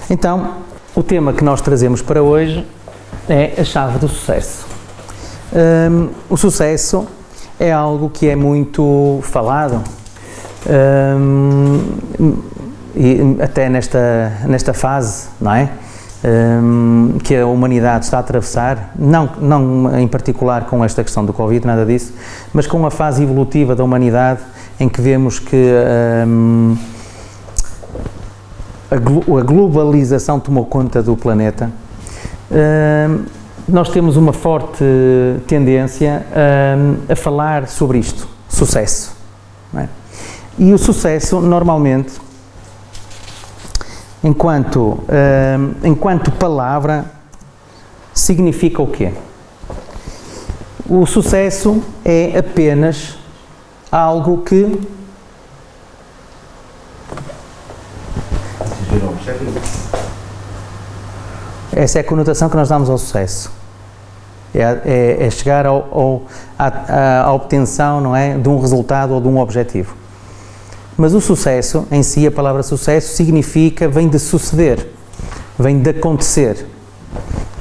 Então, o tema que nós trazemos para hoje é a chave do sucesso. O sucesso é algo que é muito falado, e até nesta fase, não é? Que a humanidade está a atravessar, não em particular com esta questão do Covid, nada disso, mas com a fase evolutiva da humanidade em que vemos que a globalização tomou conta do planeta. Nós temos uma forte tendência a falar sobre isto, sucesso, não é? E o sucesso, normalmente, enquanto palavra, significa o quê? O sucesso é apenas algo que essa é a conotação que nós damos ao sucesso. É chegar à obtenção, não é, de um resultado ou de um objetivo. Mas o sucesso, em si, a palavra sucesso, vem de suceder, vem de acontecer.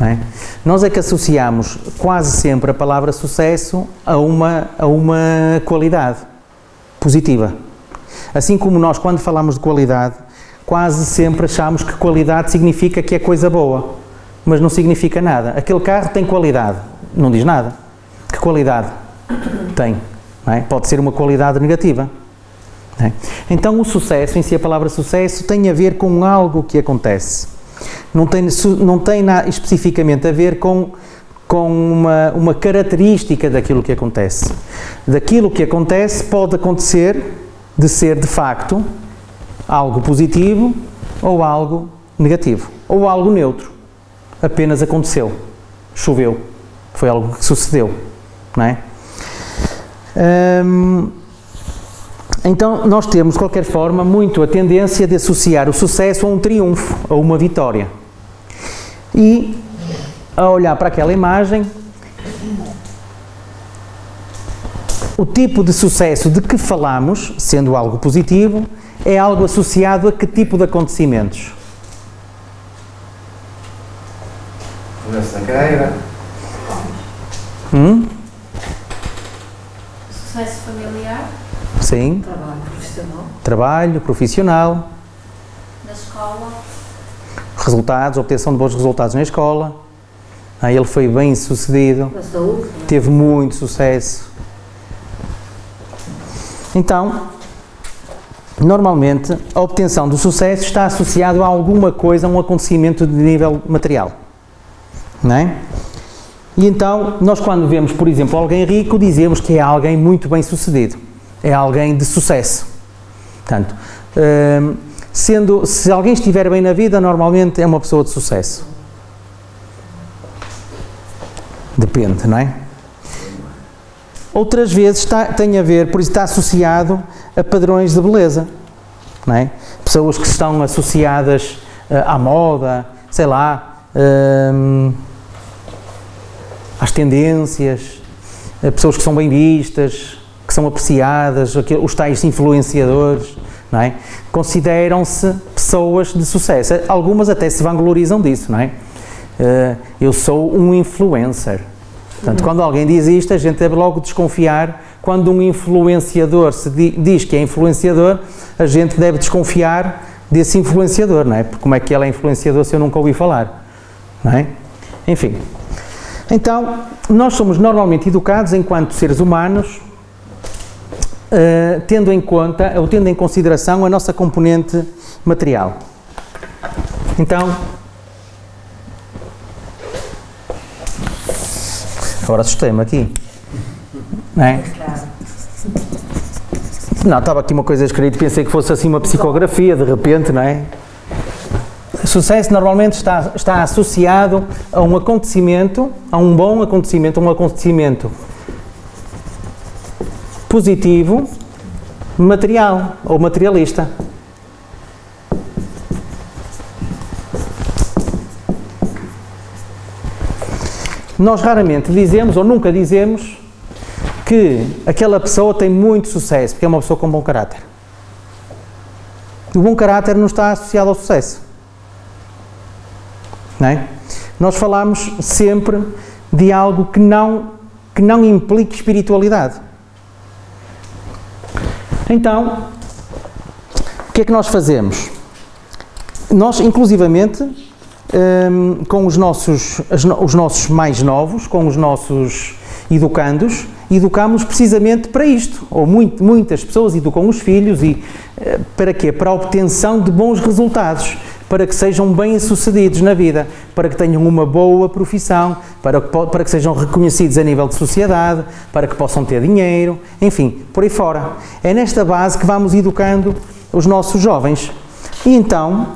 Não é? Nós é que associamos quase sempre a palavra sucesso a uma qualidade positiva. Assim como nós, quando falamos de qualidade, quase sempre achamos que qualidade significa que é coisa boa, mas não significa nada. Aquele carro tem qualidade, não diz nada. Que qualidade tem? Não é? Pode ser uma qualidade negativa. Não é? Então o sucesso, em si a palavra sucesso, tem a ver com algo que acontece. Não tem nada especificamente a ver com uma característica daquilo que acontece. Daquilo que acontece pode acontecer de ser de facto algo positivo ou algo negativo, ou algo neutro. Apenas aconteceu, choveu, foi algo que sucedeu, não é? Então nós temos, de qualquer forma, muito a tendência de associar o sucesso a um triunfo, a uma vitória. E, a olhar para aquela imagem, o tipo de sucesso de que falamos, sendo algo positivo, é algo associado a que tipo de acontecimentos? Mudança na carreira. Sucesso familiar. Sim. Trabalho profissional. Trabalho profissional. Na escola. Resultados, obtenção de bons resultados na escola. Ele foi bem sucedido. Na saúde. Teve muito sucesso. Então, normalmente, a obtenção do sucesso está associado a alguma coisa, a um acontecimento de nível material. Não é? E então, nós quando vemos, por exemplo, alguém rico, dizemos que é alguém muito bem sucedido. É alguém de sucesso. Portanto, se alguém estiver bem na vida, normalmente é uma pessoa de sucesso. Depende, não é? Outras vezes tem a ver, por isso está associado a padrões de beleza, não é? Pessoas que estão associadas à moda, sei lá, às tendências, pessoas que são bem vistas, que são apreciadas, os tais influenciadores, não é? Consideram-se pessoas de sucesso. Algumas até se vanglorizam disso, não é? Eu sou um influencer. Portanto, quando alguém diz isto, a gente deve logo desconfiar. Quando um influenciador diz que é influenciador, a gente deve desconfiar desse influenciador, não é? Porque como é que ele é influenciador se eu nunca ouvi falar, não é? Enfim. Então, nós somos normalmente educados enquanto seres humanos, tendo em conta, ou tendo em consideração a nossa componente material. Então, agora assustei-me aqui, não é? Não, estava aqui uma coisa escrita e pensei que fosse assim uma psicografia, de repente, não é? O sucesso normalmente está associado a um acontecimento, a um bom acontecimento, a um acontecimento positivo, material ou materialista. Nós raramente dizemos, ou nunca dizemos, que aquela pessoa tem muito sucesso, porque é uma pessoa com bom caráter. O bom caráter não está associado ao sucesso. não é? Nós falamos sempre de algo que não implique espiritualidade. Então, o que é que nós fazemos? Nós, inclusivamente, com os nossos mais novos, com os nossos educandos, educamos precisamente para isto, ou muitas pessoas educam os filhos e para quê? Para a obtenção de bons resultados, para que sejam bem-sucedidos na vida, para que tenham uma boa profissão, para que sejam reconhecidos a nível de sociedade, para que possam ter dinheiro, enfim, por aí fora. É nesta base que vamos educando os nossos jovens. E então,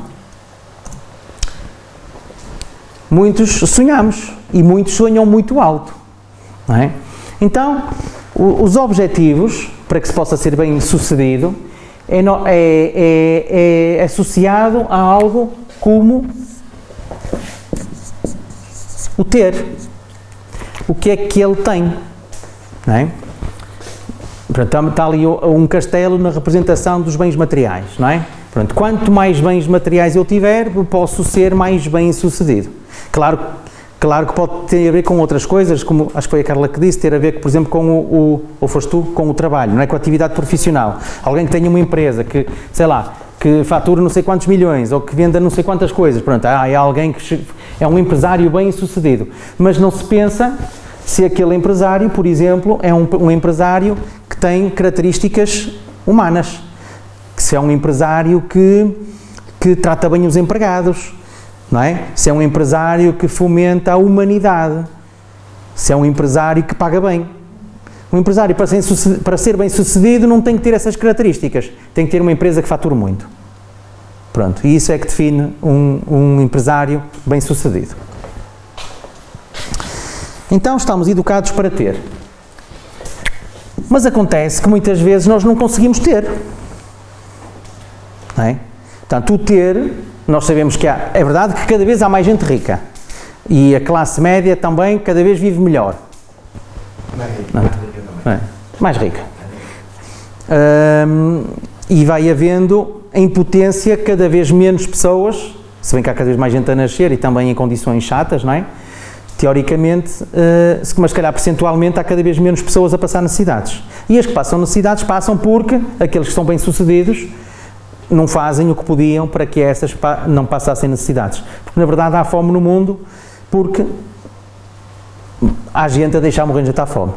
muitos sonhamos, e muitos sonham muito alto, não é? Então, os objetivos, para que se possa ser bem sucedido, é associado a algo como o ter. O que é que ele tem, não é? Portanto, está ali um castelo na representação dos bens materiais, não é? Portanto, quanto mais bens materiais eu tiver, posso ser mais bem sucedido. Claro que pode ter a ver com outras coisas, como acho que foi a Carla que disse, ter a ver, por exemplo, com ou foste tu, com o trabalho, não é? Com a atividade profissional. Alguém que tenha uma empresa que, sei lá, que fatura não sei quantos milhões, ou que venda não sei quantas coisas, pronto, é alguém que é um empresário bem sucedido. Mas não se pensa se aquele empresário, por exemplo, é um empresário que tem características humanas, se é um empresário que trata bem os empregados, não é? Se é um empresário que fomenta a humanidade, se é um empresário que paga bem. Um empresário, para ser bem sucedido, não tem que ter essas características, tem que ter uma empresa que fature muito. Pronto, e isso é que define um empresário bem sucedido. Então estamos educados para ter. Mas acontece que muitas vezes nós não conseguimos ter. Não é? Portanto, o ter, nós sabemos que é verdade que cada vez há mais gente rica. E a classe média também cada vez vive melhor. Mais rica. E vai havendo em potência cada vez menos pessoas, se bem que há cada vez mais gente a nascer e também em condições chatas, não é? Teoricamente, mas se calhar percentualmente há cada vez menos pessoas a passar necessidades. E as que passam necessidades passam porque aqueles que são bem-sucedidos não fazem o que podiam para que essas não passassem necessidades. Porque na verdade há fome no mundo porque há gente a deixar morrer de estar fome.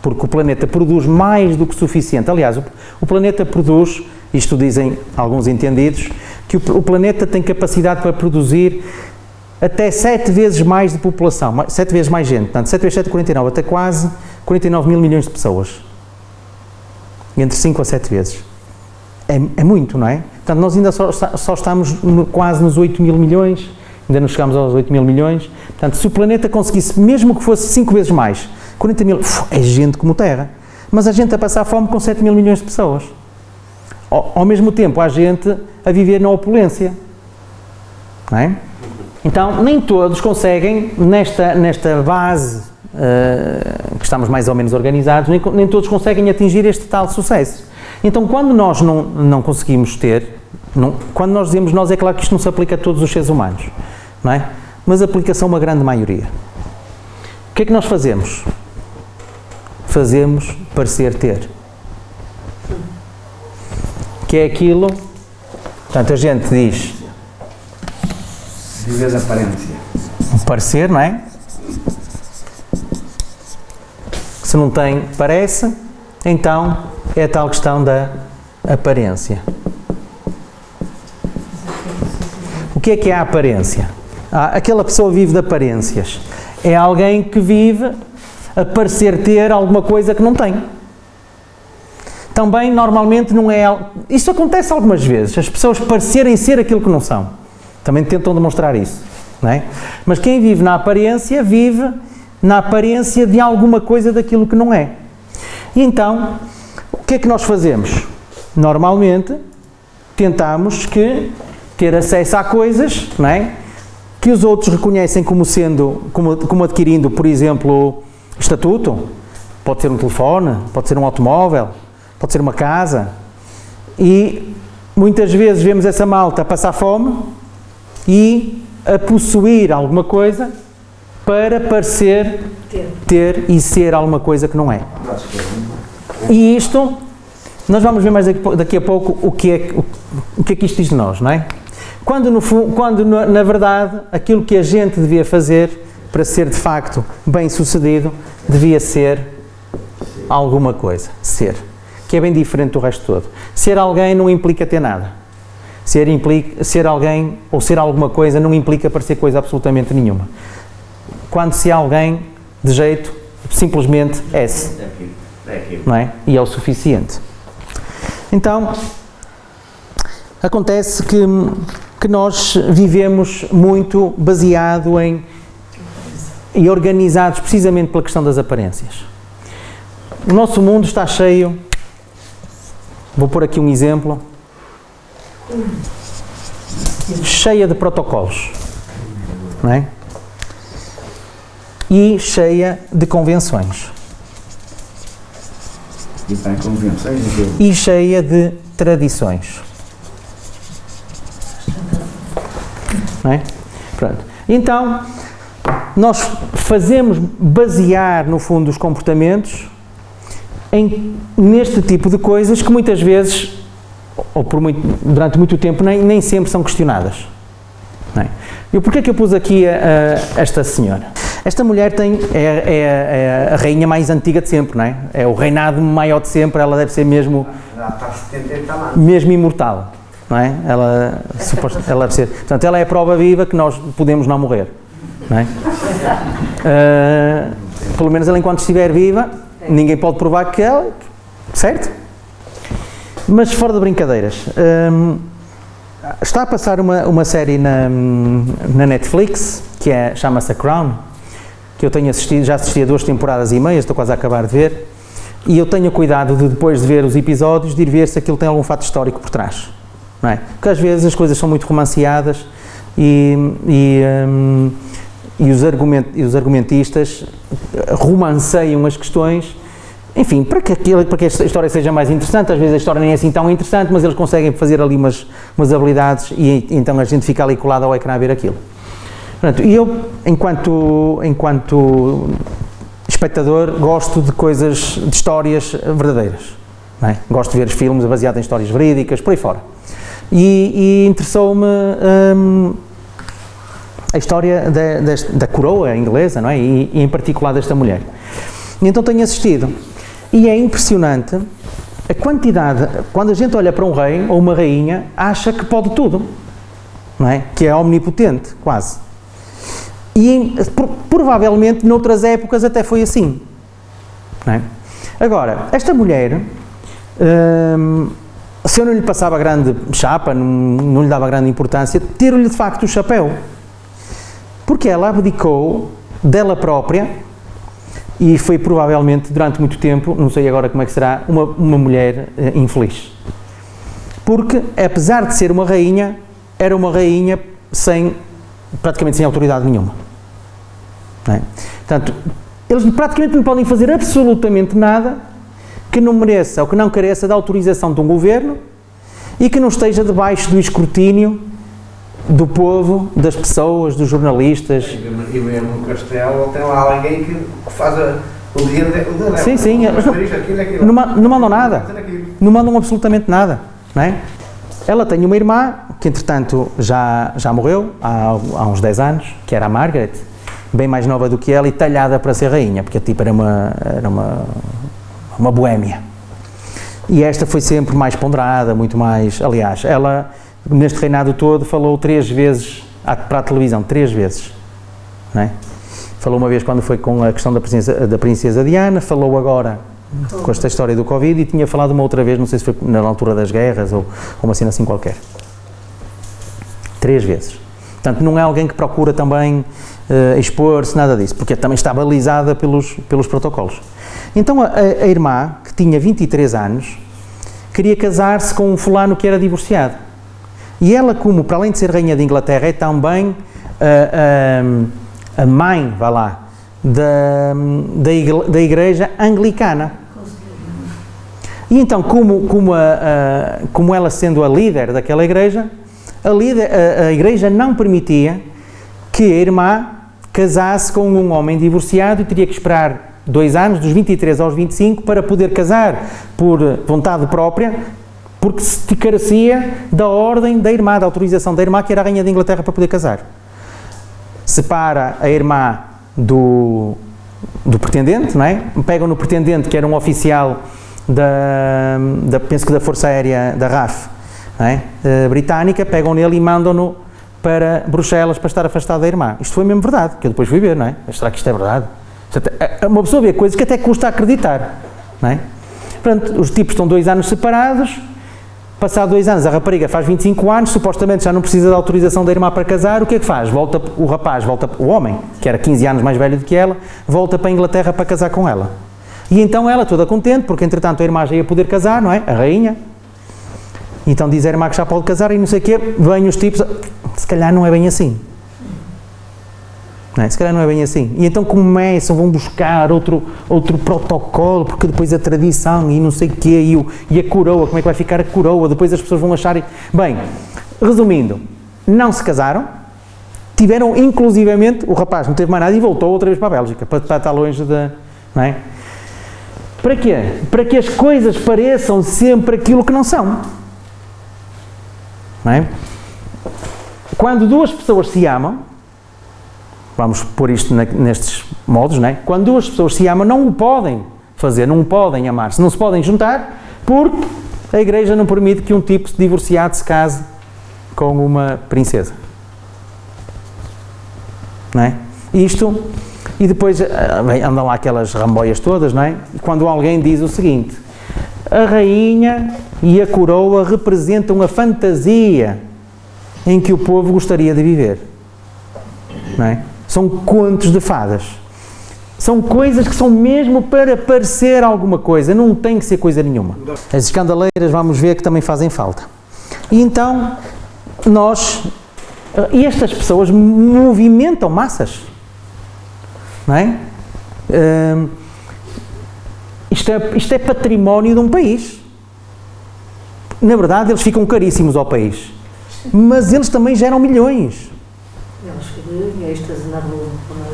Porque o planeta produz mais do que suficiente. Aliás, o planeta produz, isto dizem alguns entendidos, que o planeta tem capacidade para produzir até 7 vezes mais de população, 7 vezes mais gente. Portanto, 7 vezes 7, 49, até quase 49 mil milhões de pessoas. Entre 5 a 7 vezes. É muito, não é? Portanto, nós ainda só estamos quase nos 8 mil milhões, ainda não chegamos aos 8 mil milhões. Portanto, se o planeta conseguisse, mesmo que fosse 5 vezes mais, 40 mil, é gente como Terra. Mas a gente a passar fome com 7 mil milhões de pessoas. Ao mesmo tempo, há gente a viver na opulência. Não é? Então, nem todos conseguem, nesta base que estamos mais ou menos organizados, nem todos conseguem atingir este tal sucesso. Então, quando nós não conseguimos ter, quando nós dizemos nós, é claro que isto não se aplica a todos os seres humanos, não é? Mas aplica-se a uma grande maioria. O que é que nós fazemos? Fazemos parecer ter. Que é aquilo, portanto, a gente diz... Vives a aparência. Parecer, não é? Se não tem, parece, então é a tal questão da aparência. O que é a aparência? Aquela pessoa vive de aparências. É alguém que vive a parecer ter alguma coisa que não tem. Também, normalmente, não é... Isto acontece algumas vezes, as pessoas parecerem ser aquilo que não são. Também tentam demonstrar isso, não é? Mas quem vive na aparência de alguma coisa daquilo que não é. E então, o que é que nós fazemos? Normalmente, tentamos ter acesso a coisas, não é? Que os outros reconhecem como adquirindo, por exemplo, estatuto. Pode ser um telefone, pode ser um automóvel, pode ser uma casa. E muitas vezes vemos essa malta passar fome e a possuir alguma coisa para parecer ter e ser alguma coisa que não é. E isto, nós vamos ver mais daqui a pouco o que é que isto diz de nós, não é? Quando na verdade aquilo que a gente devia fazer para ser de facto bem sucedido devia ser alguma coisa, que é bem diferente do resto todo. Ser alguém não implica ter nada. Ser alguém ou ser alguma coisa não implica parecer coisa absolutamente nenhuma. Quando se é alguém de jeito, simplesmente é-se, não é? E é o suficiente. Então, acontece que nós vivemos muito baseado e organizados precisamente pela questão das aparências. O nosso mundo está cheio, vou pôr aqui um exemplo, cheia de protocolos, não é? E cheia de convenções. E cheia de tradições. Não é? Pronto. Então, nós fazemos basear, no fundo, os comportamentos neste tipo de coisas que muitas vezes, ou durante muito tempo, nem sempre são questionadas. Não é? E porquê é que eu pus aqui esta senhora? Esta mulher é a rainha mais antiga de sempre, não é? É o reinado maior de sempre, ela deve ser mesmo imortal, não é? Ela deve ser, portanto, ela é a prova viva que nós podemos não morrer, não é? Pelo menos ela, enquanto estiver viva, ninguém pode provar que ela, certo? Mas fora de brincadeiras, está a passar uma série na Netflix, que chama-se A Crown, que eu tenho assistido, já assisti a 2 temporadas e meia, estou quase a acabar de ver, e eu tenho cuidado de, depois de ver os episódios, de ir ver se aquilo tem algum fato histórico por trás, não é? Porque às vezes as coisas são muito romanceadas e os argumentistas romanceiam as questões, enfim, para que a história seja mais interessante. Às vezes a história nem é assim tão interessante, mas eles conseguem fazer ali umas habilidades e então a gente fica ali colado ao ecrã a ver aquilo. Portanto, e eu, enquanto espectador, gosto de de histórias verdadeiras, não é? Gosto de ver filmes baseados em histórias verídicas, por aí fora. E interessou-me a história da coroa inglesa, não é? E em particular desta mulher. E então tenho assistido. E é impressionante a quantidade, quando a gente olha para um rei ou uma rainha, acha que pode tudo, não é? Que é omnipotente, quase. E provavelmente noutras épocas até foi assim, não é? Agora, esta mulher, se eu não lhe passava grande chapa, não lhe dava grande importância, tiro-lhe de facto o chapéu, porque ela abdicou dela própria e foi provavelmente durante muito tempo, não sei agora como é que será, uma mulher infeliz, porque apesar de ser uma rainha, era uma rainha praticamente sem autoridade nenhuma. Não é? Portanto, eles praticamente não podem fazer absolutamente nada que não mereça ou que não careça da autorização de um governo e que não esteja debaixo do escrutínio do povo, das pessoas, dos jornalistas. E mesmo no castelo tem lá alguém que faz o dia dela. Sim, não mandam nada. Não mandam absolutamente nada, não é? Ela tem uma irmã que, entretanto, já morreu há uns 10 anos, que era a Margaret, bem mais nova do que ela e talhada para ser rainha, porque a tipo era uma boémia. E esta foi sempre mais ponderada, muito mais... Aliás, ela, neste reinado todo, falou 3 vezes para a televisão, 3 vezes, não é? Falou uma vez quando foi com a questão da princesa Diana, falou agora com esta história do Covid e tinha falado uma outra vez, não sei se foi na altura das guerras ou uma cena assim qualquer. 3 vezes. Portanto, não é alguém que procura também expor-se, nada disso, porque também está balizada pelos protocolos. Então, a irmã, que tinha 23 anos, queria casar-se com um fulano que era divorciado. E ela, como, para além de ser rainha de Inglaterra, é também a mãe, vá lá, da igreja anglicana. E então, como ela sendo a líder daquela igreja, a igreja não permitia que a irmã casasse com um homem divorciado e teria que esperar 2 anos, dos 23 aos 25, para poder casar por vontade própria, porque se carecia da ordem da irmã, da autorização da irmã, que era a rainha da Inglaterra, para poder casar. Separa a irmã do pretendente, não é? Pegam no pretendente, que era um oficial penso que da Força Aérea da RAF, não é? Britânica, pegam nele e mandam-no para Bruxelas para estar afastado da irmã. Isto foi mesmo verdade, que eu depois fui ver, não é? Mas será que isto é verdade? Uma pessoa vê coisas que até custa acreditar, não é? Portanto, os tipos estão 2 anos separados, passado 2 anos a rapariga faz 25 anos, supostamente já não precisa da autorização da irmã para casar, o que é que faz? O homem, que era 15 anos mais velho do que ela, volta para a Inglaterra para casar com ela. E então ela, toda contente, porque entretanto a irmã já ia poder casar, não é? A rainha. Então diz a irmã que já pode casar e não sei o quê, vêm os tipos, se calhar não é bem assim. Não é? Se calhar não é bem assim. E então vão buscar outro protocolo, porque depois a tradição e não sei o quê, e a coroa, como é que vai ficar a coroa, depois as pessoas vão acharem... Bem, resumindo, não se casaram, tiveram inclusivamente, o rapaz não teve mais nada e voltou outra vez para a Bélgica, para estar longe da... Não é? Para quê? Para que as coisas pareçam sempre aquilo que não são. Não é? Quando 2 pessoas se amam, vamos pôr isto nestes modos, não é? Quando 2 pessoas se amam, não o podem fazer, não podem amar-se, não se podem juntar, porque a Igreja não permite que um tipo divorciado se case com uma princesa. Não é? Isto, e depois andam lá aquelas ramboias todas, não é? E quando alguém diz o seguinte: a rainha e a coroa representam a fantasia em que o povo gostaria de viver. Não é? São contos de fadas. São coisas que são mesmo para parecer alguma coisa, não tem que ser coisa nenhuma. As escandaleiras, vamos ver, que também fazem falta. E então, estas pessoas movimentam massas. Não é? Isto é património de um país. Na verdade, eles ficam caríssimos ao país. Mas eles também geram milhões.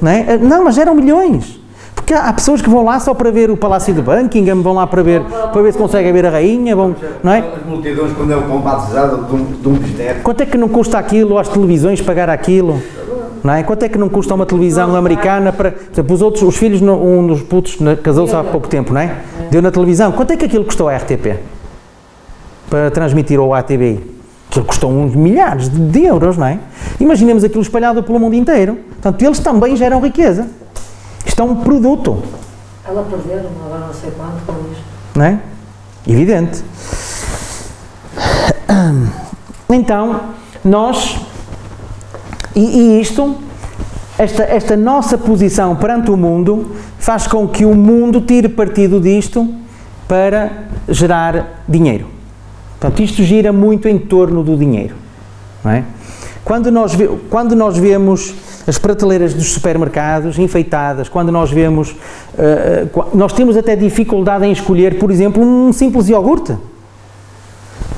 Não é? Não, mas geram milhões. Porque há pessoas que vão lá só para ver o Palácio de Buckingham, vão lá para ver se conseguem ver a rainha, não é? As multidões, quando é um batizado de um bisneto. Quanto é que não custa aquilo às televisões pagar aquilo? Não é? Quanto é que não custa uma televisão americana para... Por exemplo, os filhos, um dos putos casou-se há pouco tempo, não é? Deu na televisão. Quanto é que aquilo custou à RTP? Para transmitir ao ATBI? Aquilo custou uns milhares de euros, não é? Imaginemos aquilo espalhado pelo mundo inteiro. Portanto, eles também geram riqueza. Isto é um produto. Ela perderam, agora não sei quanto com isto. Não é? Evidente. Então, nós... E isto, esta nossa posição perante o mundo, faz com que o mundo tire partido disto para gerar dinheiro. Portanto, isto gira muito em torno do dinheiro. Não é? Quando nós vemos as prateleiras dos supermercados enfeitadas, quando nós vemos... nós temos até dificuldade em escolher, por exemplo, um simples iogurte.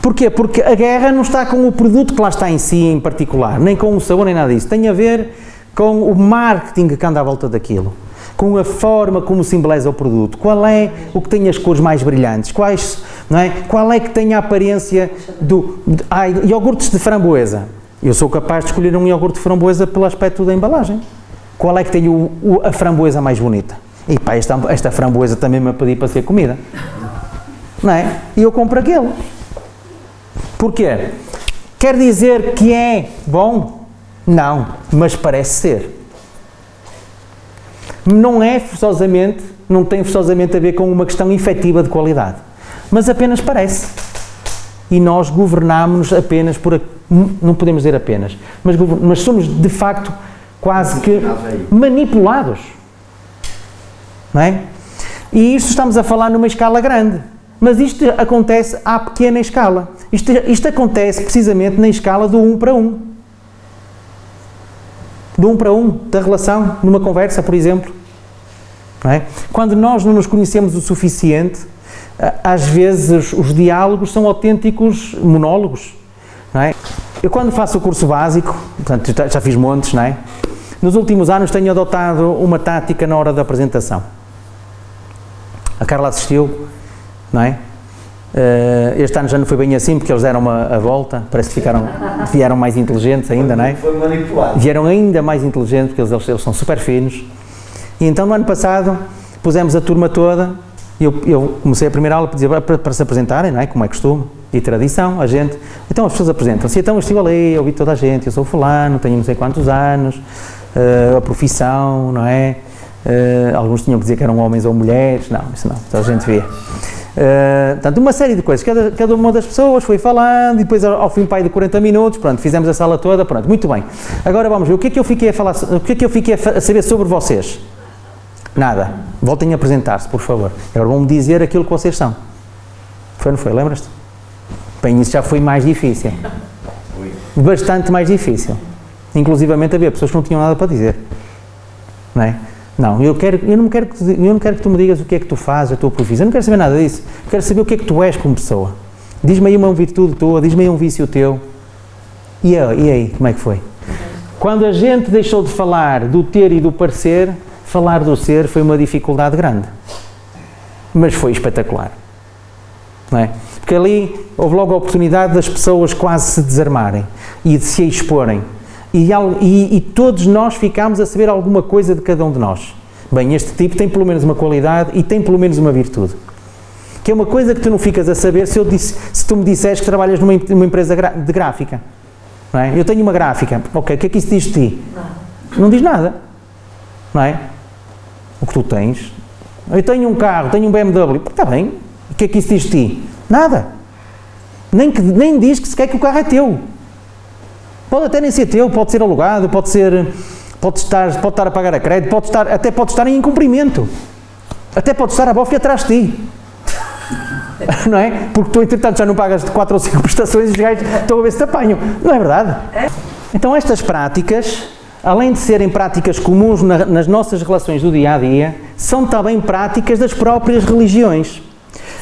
Porquê? Porque a guerra não está com o produto que lá está em si em particular, nem com o sabor, nem nada disso. Tem a ver com o marketing que anda à volta daquilo, com a forma como se embeleza o produto, qual é o que tem as cores mais brilhantes, não é? Qual é que tem a aparência iogurtes de framboesa. Eu sou capaz de escolher um iogurte de framboesa pelo aspecto da embalagem. Qual é que tem a framboesa mais bonita? E pá, esta framboesa também me pedi para ser comida. Não é? E eu compro aquele. Porquê? Quer dizer que é bom? Não, mas parece ser. Não tem forçosamente a ver com uma questão efetiva de qualidade, mas apenas parece. E nós governamos-nos apenas não podemos dizer apenas, mas somos de facto quase que manipulados. Não é? E isto estamos a falar numa escala grande. Mas isto acontece à pequena escala. Isto acontece precisamente na escala do 1 para 1. Do 1 para 1, da relação, numa conversa, por exemplo. Não é? Quando nós não nos conhecemos o suficiente, às vezes os diálogos são autênticos monólogos. Não é? Eu quando faço o curso básico, portanto, já fiz montes, não é? nos últimos anos tenho adotado uma tática na hora da apresentação. A Carla assistiu, não é? Este ano já não foi bem assim, porque eles deram a volta, parece que vieram mais inteligentes ainda, não é? Foi manipulado. Vieram ainda mais inteligentes, porque eles são super finos. E então no ano passado pusemos a turma toda, e eu comecei a primeira aula para se apresentarem, não é? Como é costume e tradição, a gente. Então as pessoas apresentam-se. Então eu estive ali, eu ouvi toda a gente, eu sou fulano, tenho não sei quantos anos, a profissão, não é? Alguns tinham que dizer que eram homens ou mulheres, não, isso não, toda a gente via. Portanto, uma série de coisas, cada uma das pessoas foi falando, e depois ao fim de 40 minutos, pronto, fizemos a sala toda, pronto, muito bem. Agora vamos ver, o que é que eu fiquei a falar, o que é que eu fiquei a saber sobre vocês? Nada. Voltem a apresentar-se, por favor. Agora vão-me dizer aquilo que vocês são. Foi, não foi? Lembras-te? Bem, isso já foi mais difícil. Bastante mais difícil. Inclusivamente havia pessoas que não tinham nada para dizer. Não é? Não, eu não quero que tu me digas o que é que tu fazes, a tua profissão. Eu não quero saber nada disso. Eu quero saber o que é que tu és como pessoa. Diz-me aí uma virtude tua, diz-me aí um vício teu. E aí, como é que foi? Quando a gente deixou de falar do ter e do parecer, falar do ser foi uma dificuldade grande. Mas foi espetacular. Não é? Porque ali houve logo a oportunidade das pessoas quase se desarmarem e de se exporem. E todos nós ficámos a saber alguma coisa de cada um de nós. Bem, este tipo tem pelo menos uma qualidade e tem pelo menos uma virtude. Que é uma coisa que tu não ficas a saber se tu me disseres que trabalhas numa empresa de gráfica. Não é? Eu tenho uma gráfica. Ok, o que é que isso diz de ti? Não diz nada. Não é? O que tu tens. Eu tenho um carro, tenho um BMW. Está bem. O que é que isso diz de ti? Nada. Nem diz que sequer que o carro é teu. Pode até nem ser teu, pode ser alugado, pode estar a pagar a crédito, até pode estar em incumprimento. Até pode estar a bofia atrás de ti. Não é? Porque tu, entretanto, já não pagas de 4 ou 5 prestações e os gajos estão a ver se te apanham. Não é verdade? Então estas práticas, além de serem práticas comuns nas nossas relações do dia-a-dia, são também práticas das próprias religiões.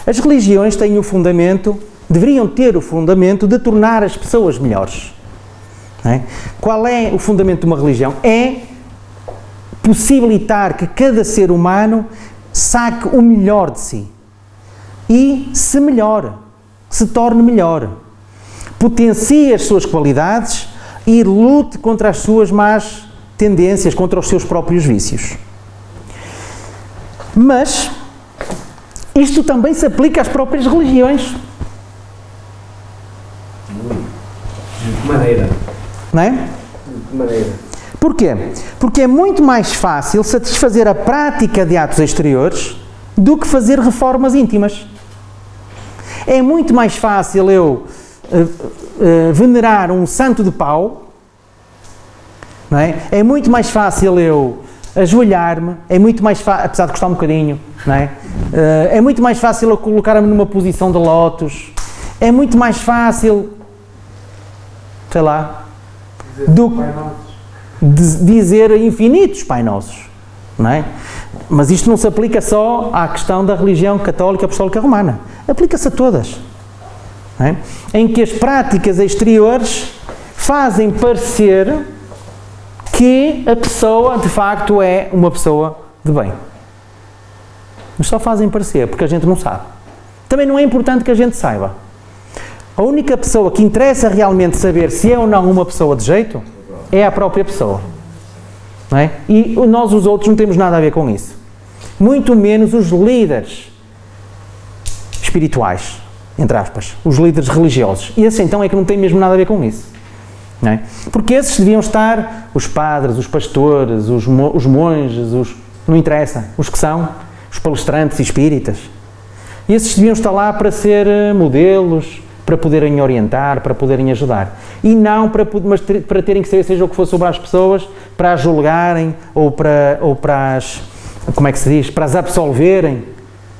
As religiões têm o fundamento, deveriam ter o fundamento de tornar as pessoas melhores. Não é? Qual é o fundamento de uma religião? É possibilitar que cada ser humano saque o melhor de si e se melhore, se torne melhor, potencie as suas qualidades e lute contra as suas más tendências, contra os seus próprios vícios. Mas isto também se aplica às próprias religiões. De que maneira? Não é? De que maneira? Porquê? Porque é muito mais fácil satisfazer a prática de atos exteriores do que fazer reformas íntimas. É muito mais fácil eu venerar um santo de pau, não é? É muito mais fácil eu ajoelhar-me, é muito mais fácil, apesar de custar um bocadinho, não é? É muito mais fácil eu colocar-me numa posição de lótus, é muito mais fácil, sei lá, dizer infinitos Pai Nossos, não é? Mas isto não se aplica só à questão da religião católica apostólica romana, aplica-se a todas, não é? Em que as práticas exteriores fazem parecer que a pessoa de facto é uma pessoa de bem, mas só fazem parecer, porque a gente não sabe. Também não é importante que a gente saiba. A única pessoa que interessa realmente saber se é ou não uma pessoa de jeito é a própria pessoa. Não é? E nós os outros não temos nada a ver com isso. Muito menos os líderes espirituais, entre aspas, os líderes religiosos. E esses então é que não têm mesmo nada a ver com isso. Não é? Porque esses deviam estar, os padres, os pastores, os monges, não interessa, os que são, os palestrantes espíritas. E esses deviam estar lá para ser modelos, para poderem orientar, para poderem ajudar. E não para terem que saber, seja o que for, sobre as pessoas, para as julgarem ou para as, como é que se diz, para as absolverem,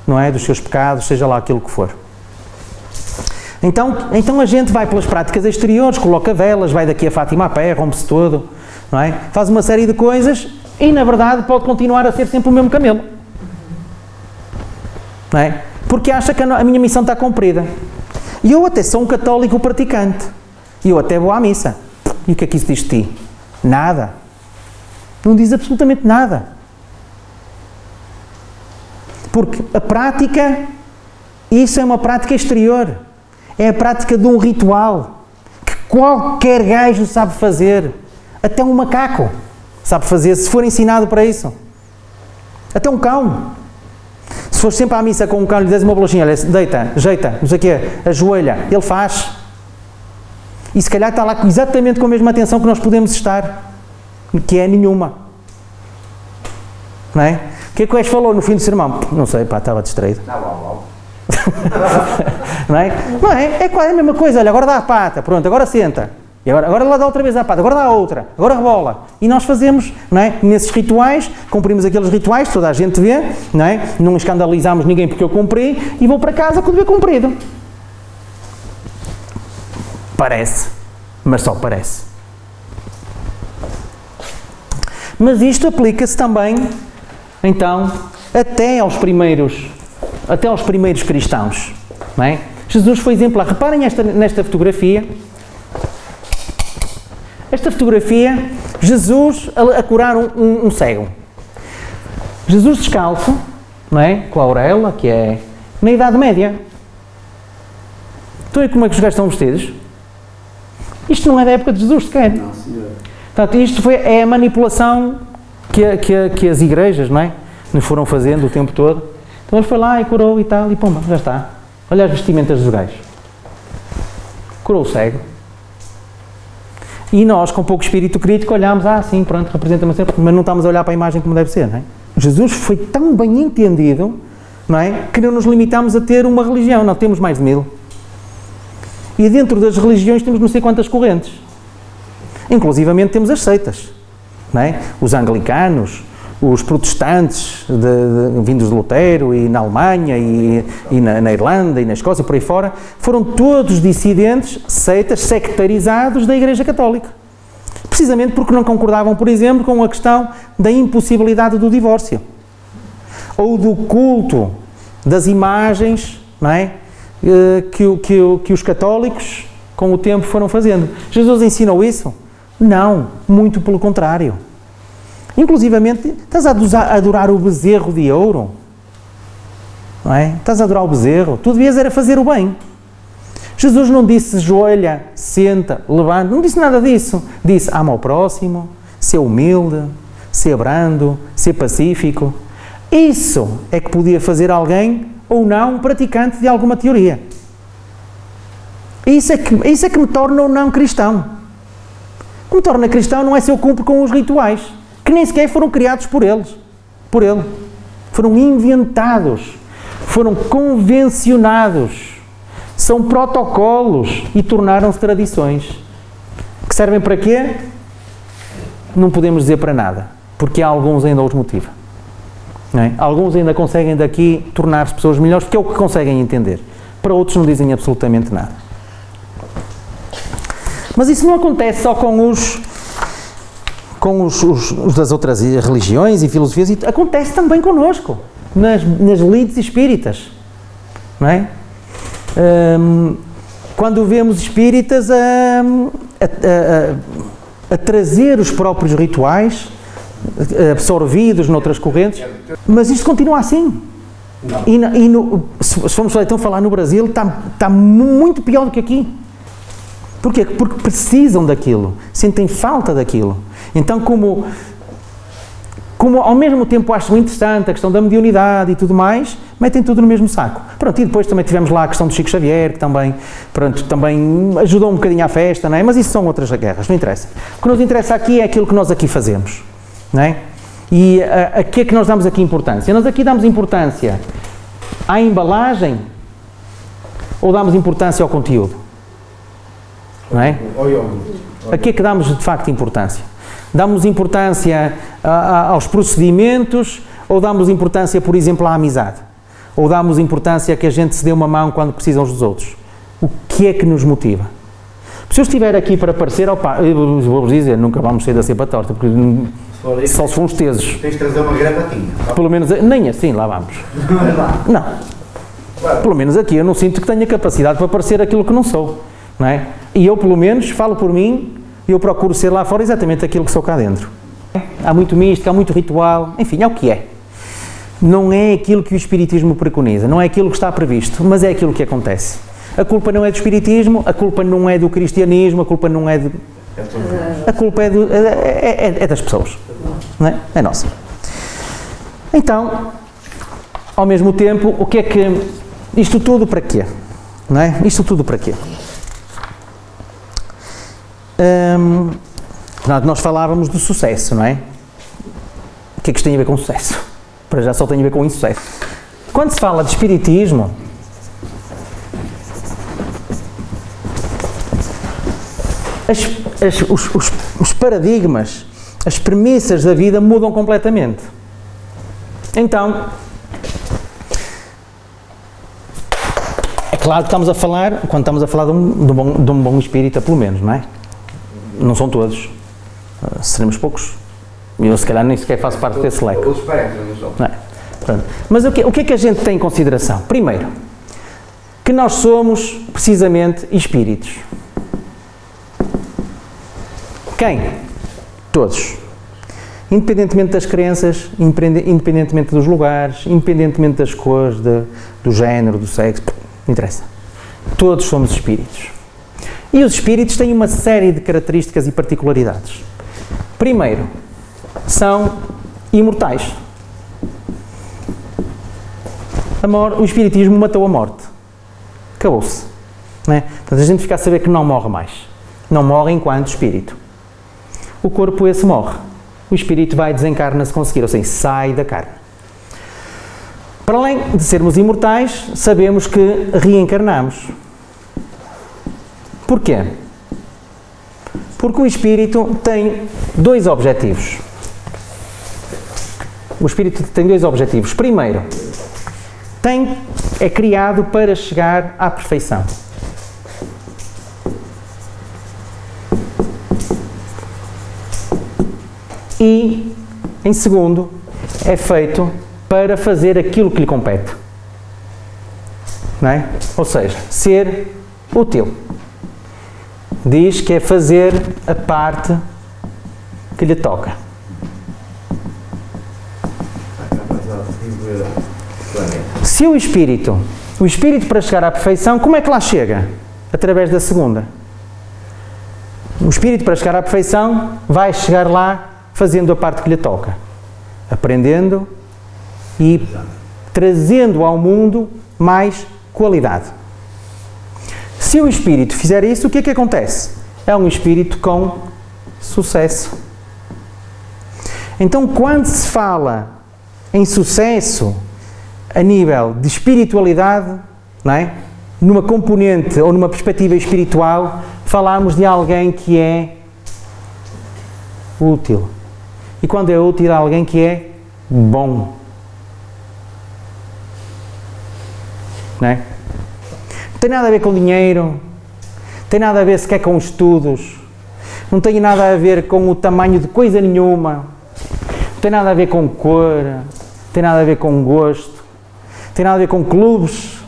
não é, dos seus pecados, seja lá aquilo que for. Então a gente vai pelas práticas exteriores, coloca velas, vai daqui a Fátima a pé, rompe-se todo, não é? Faz uma série de coisas e, na verdade, pode continuar a ser sempre o mesmo camelo. Não é? Porque acha que a minha missão está cumprida. E eu até sou um católico praticante. E eu até vou à missa. E o que é que isso diz de ti? Nada. Não diz absolutamente nada. Porque a prática, isso é uma prática exterior. É a prática de um ritual que qualquer gajo sabe fazer. Até um macaco sabe fazer, se for ensinado para isso. Até um cão. Se for sempre à missa com um cão e lhe des uma bolachinha, olha, deita, jeita, não sei o quê, ajoelha, ele faz. E se calhar está lá exatamente com a mesma atenção que nós podemos estar, que é nenhuma. Não é? O que é que o Ash falou no fim do sermão? Não sei, pá, estava distraído. Não é? Não é? É quase a mesma coisa, olha, agora dá a pata, pronto, agora senta. E agora lá dá outra vez a pata, agora dá a outra, agora rebola. E nós fazemos, não é? Nesses rituais, cumprimos aqueles rituais, toda a gente vê, não é? Não escandalizamos ninguém porque eu cumpri e vou para casa com o dever cumprido. Parece, mas só parece. Mas isto aplica-se também, então, até aos primeiros cristãos, não é? Jesus foi exemplar. Reparem nesta fotografia. Esta fotografia, Jesus a curar um cego. Jesus descalço, não é? Com a auréola, que é na Idade Média. Estão a ver como é que os gajos estão vestidos? Isto não é da época de Jesus sequer. Não, senhor. Portanto, isto é a manipulação que as igrejas, não é? Nos foram fazendo o tempo todo. Então ele foi lá e curou e tal, e pumba, já está. Olha as vestimentas dos gajos. Curou o cego. E nós, com pouco espírito crítico, olhámos, sim, pronto, representa-me sempre, mas não estamos a olhar para a imagem como deve ser, não é? Jesus foi tão bem entendido, não é? Que não nos limitamos a ter uma religião, não, temos mais de 1000. E dentro das religiões temos não sei quantas correntes. Inclusivamente temos as seitas, não é? Os anglicanos, os protestantes vindos de Lutero e na Alemanha e na Irlanda e na Escócia, por aí fora, foram todos dissidentes, seitas, sectarizados da Igreja Católica. Precisamente porque não concordavam, por exemplo, com a questão da impossibilidade do divórcio. Ou do culto das imagens, não é? Que os católicos, com o tempo, foram fazendo. Jesus ensinou isso? Não, muito pelo contrário. Inclusivamente, estás a adorar o bezerro de ouro? Não é? Estás a adorar o bezerro? Tu devias era fazer o bem. Jesus não disse joelha, senta, levanta, não disse nada disso. Disse ama ao próximo, ser humilde, ser brando, ser pacífico. Isso é que podia fazer alguém ou não praticante de alguma teoria. Isso é que me torna ou não cristão. O que me torna cristão não é se eu cumpro com os rituais, que nem sequer foram criados por ele. Foram inventados, foram convencionados, são protocolos e tornaram-se tradições. Que servem para quê? Não podemos dizer para nada, porque há alguns ainda os motivam. Não é? Alguns ainda conseguem daqui tornar-se pessoas melhores, porque é o que conseguem entender. Para outros não dizem absolutamente nada. Mas isso não acontece só com os das outras religiões e filosofias, acontece também connosco, nas lides espíritas, não é? Quando vemos espíritas a trazer os próprios rituais, absorvidos noutras correntes, mas isto continua assim. Se formos então falar no Brasil, está muito pior do que aqui. Porquê? Porque precisam daquilo, sentem falta daquilo. Então, como ao mesmo tempo acham interessante a questão da mediunidade e tudo mais, metem tudo no mesmo saco. Pronto, e depois também tivemos lá a questão do Chico Xavier, que também ajudou um bocadinho à festa, não é? Mas isso são outras guerras, não interessa. O que nos interessa aqui é aquilo que nós aqui fazemos, não é? E a que é que nós damos aqui importância? Nós aqui damos importância à embalagem ou damos importância ao conteúdo? Não é? A que é que damos de facto importância? Damos importância aos procedimentos ou damos importância, por exemplo, à amizade? Ou damos importância a que a gente se dê uma mão quando precisam uns dos outros? O que é que nos motiva? Se eu estiver aqui para aparecer, eu vou-vos dizer, nunca vamos sair da cepa torta, porque só se for uns tesos. Tens de trazer uma gravatinha. Pelo menos, nem assim, lá vamos. Não. Pelo menos aqui eu não sinto que tenha capacidade para parecer aquilo que não sou. Não é? E eu, pelo menos, falo por mim, eu procuro ser lá fora exatamente aquilo que sou cá dentro. Há muito mística, há muito ritual, enfim, é o que é. Não é aquilo que o Espiritismo preconiza, não é aquilo que está previsto, mas é aquilo que acontece. A culpa não é do Espiritismo, a culpa não é do cristianismo, a culpa não é de... A culpa é das pessoas, não é? É nossa. Então, ao mesmo tempo, o que é que... Isto tudo para quê? Não é? Isto tudo para quê? Nós falávamos do sucesso, não é? O que é que isto tem a ver com sucesso? Para já só tem a ver com insucesso. Quando se fala de Espiritismo, os paradigmas, as premissas da vida mudam completamente. Então, é claro que estamos a falar, quando estamos a falar de um bom espírita, pelo menos, não é? Não são todos, seremos poucos. Eu, se calhar, nem sequer faço parte desse leque. Não é? Pronto. Mas o que é que a gente tem em consideração? Primeiro, que nós somos, precisamente, espíritos. Quem? Todos. Independentemente das crenças, independentemente dos lugares, independentemente das cores, do género, do sexo, não interessa. Todos somos espíritos. E os espíritos têm uma série de características e particularidades. Primeiro, são imortais. O espiritismo matou a morte. Acabou-se. Não é? Portanto, a gente fica a saber que não morre mais. Não morre enquanto espírito. O corpo esse morre. O espírito vai desencarna-se conseguir, ou seja, sai da carne. Para além de sermos imortais, sabemos que reencarnamos. Porquê? Porque o espírito tem dois objetivos. O espírito tem dois objetivos. Primeiro, é criado para chegar à perfeição. E, em segundo, é feito para fazer aquilo que lhe compete. Não é? Ou seja, ser útil. Diz que é fazer a parte que lhe toca. Se o espírito para chegar à perfeição, como é que lá chega? Através da segunda. O espírito para chegar à perfeição vai chegar lá fazendo a parte que lhe toca. Aprendendo e trazendo ao mundo mais qualidade. Se o espírito fizer isso, o que é que acontece? É um espírito com sucesso. Então, quando se fala em sucesso a nível de espiritualidade, não é? Numa componente ou numa perspectiva espiritual, falamos de alguém que é útil. E quando é útil, alguém que é bom. Não é? Não tem nada a ver com dinheiro, não tem nada a ver sequer com estudos, não tem nada a ver com o tamanho de coisa nenhuma, não tem nada a ver com cor, não tem nada a ver com gosto, não tem nada a ver com clubes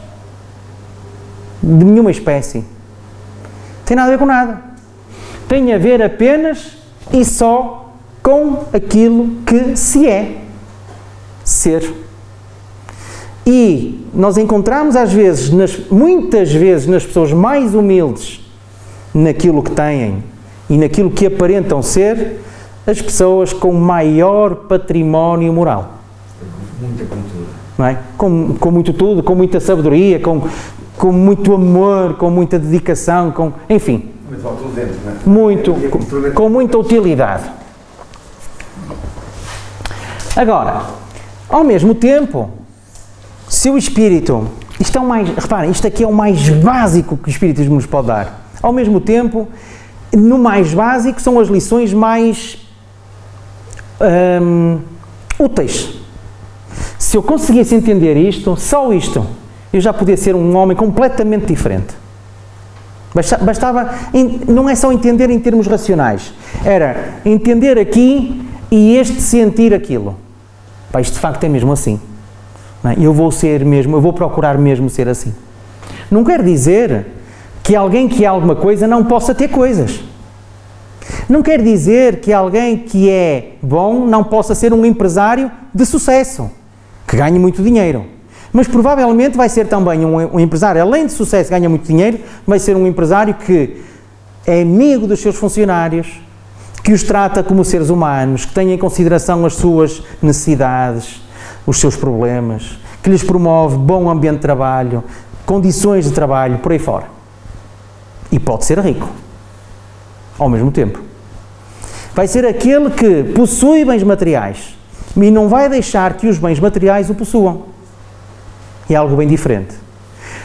de nenhuma espécie, não tem nada a ver com nada. Tem a ver apenas e só com aquilo que se é ser. E nós encontramos muitas vezes nas pessoas mais humildes, naquilo que têm e naquilo que aparentam ser, as pessoas com maior património moral. Muita cultura. Não é? Com muito tudo, com muita sabedoria, com muito amor, com muita dedicação, enfim. Com muita utilidade. Agora, ao mesmo tempo, se o espírito, reparem, isto aqui é o mais básico que o espiritismo nos pode dar. Ao mesmo tempo, no mais básico são as lições mais úteis. Se eu conseguisse entender isto, só isto, eu já podia ser um homem completamente diferente. Bastava, não é só entender em termos racionais, era entender aqui e sentir aquilo. Isto de facto é mesmo assim. Eu vou procurar mesmo ser assim. Não quer dizer que alguém que é alguma coisa não possa ter coisas. Não quer dizer que alguém que é bom não possa ser um empresário de sucesso, que ganhe muito dinheiro. Mas provavelmente vai ser também um empresário, além de sucesso, ganha muito dinheiro, vai ser um empresário que é amigo dos seus funcionários, que os trata como seres humanos, que tem em consideração as suas necessidades, os seus problemas, que lhes promove bom ambiente de trabalho, condições de trabalho, por aí fora. E pode ser rico, ao mesmo tempo. Vai ser aquele que possui bens materiais e não vai deixar que os bens materiais o possuam. É algo bem diferente.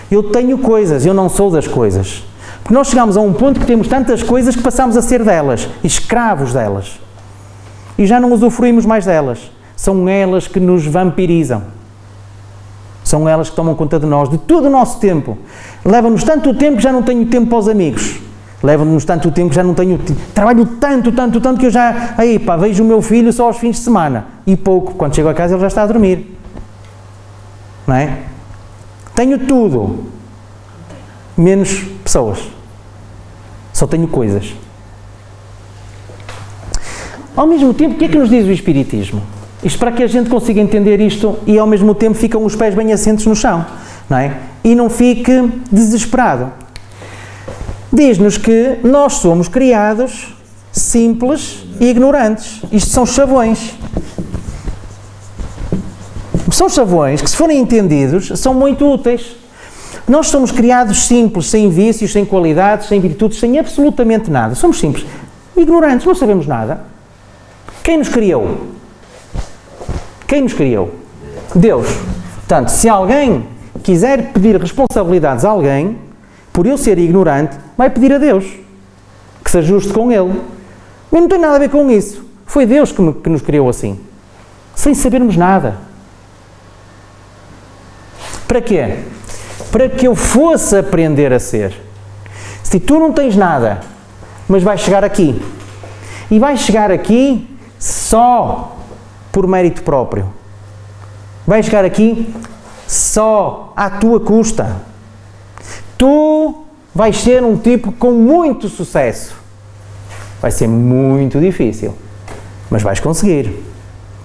Eu tenho coisas, eu não sou das coisas. Porque nós chegamos a um ponto que temos tantas coisas que passamos a ser delas, escravos delas. E já não usufruímos mais delas. São elas que nos vampirizam. São elas que tomam conta de nós, de todo o nosso tempo. Levam-nos tanto tempo que já não tenho tempo para os amigos. Levam-nos tanto tempo que já não tenho tempo. Trabalho tanto que eu já... Aí pá, vejo o meu filho só aos fins de semana. E pouco. Quando chego a casa ele já está a dormir. Não é? Tenho tudo. Menos pessoas. Só tenho coisas. Ao mesmo tempo, o que é que nos diz o Espiritismo? Isto para que a gente consiga entender isto e ao mesmo tempo ficam os pés bem assentos no chão, não é? E não fique desesperado. Diz-nos que nós somos criados simples e ignorantes. Isto são chavões. São chavões que, se forem entendidos, são muito úteis. Nós somos criados simples, sem vícios, sem qualidades, sem virtudes, sem absolutamente nada. Somos simples. Ignorantes, não sabemos nada. Quem nos criou? Quem nos criou? Deus. Portanto, se alguém quiser pedir responsabilidades a alguém, por eu ser ignorante, vai pedir a Deus que se ajuste com ele. Eu não tenho nada a ver com isso. Foi Deus que nos criou assim. Sem sabermos nada. Para quê? Para que eu fosse aprender a ser. Se tu não tens nada, mas vais chegar aqui, e vais chegar aqui só por mérito próprio. Vais chegar aqui só à tua custa. Tu vais ser um tipo com muito sucesso. Vai ser muito difícil, mas vais conseguir.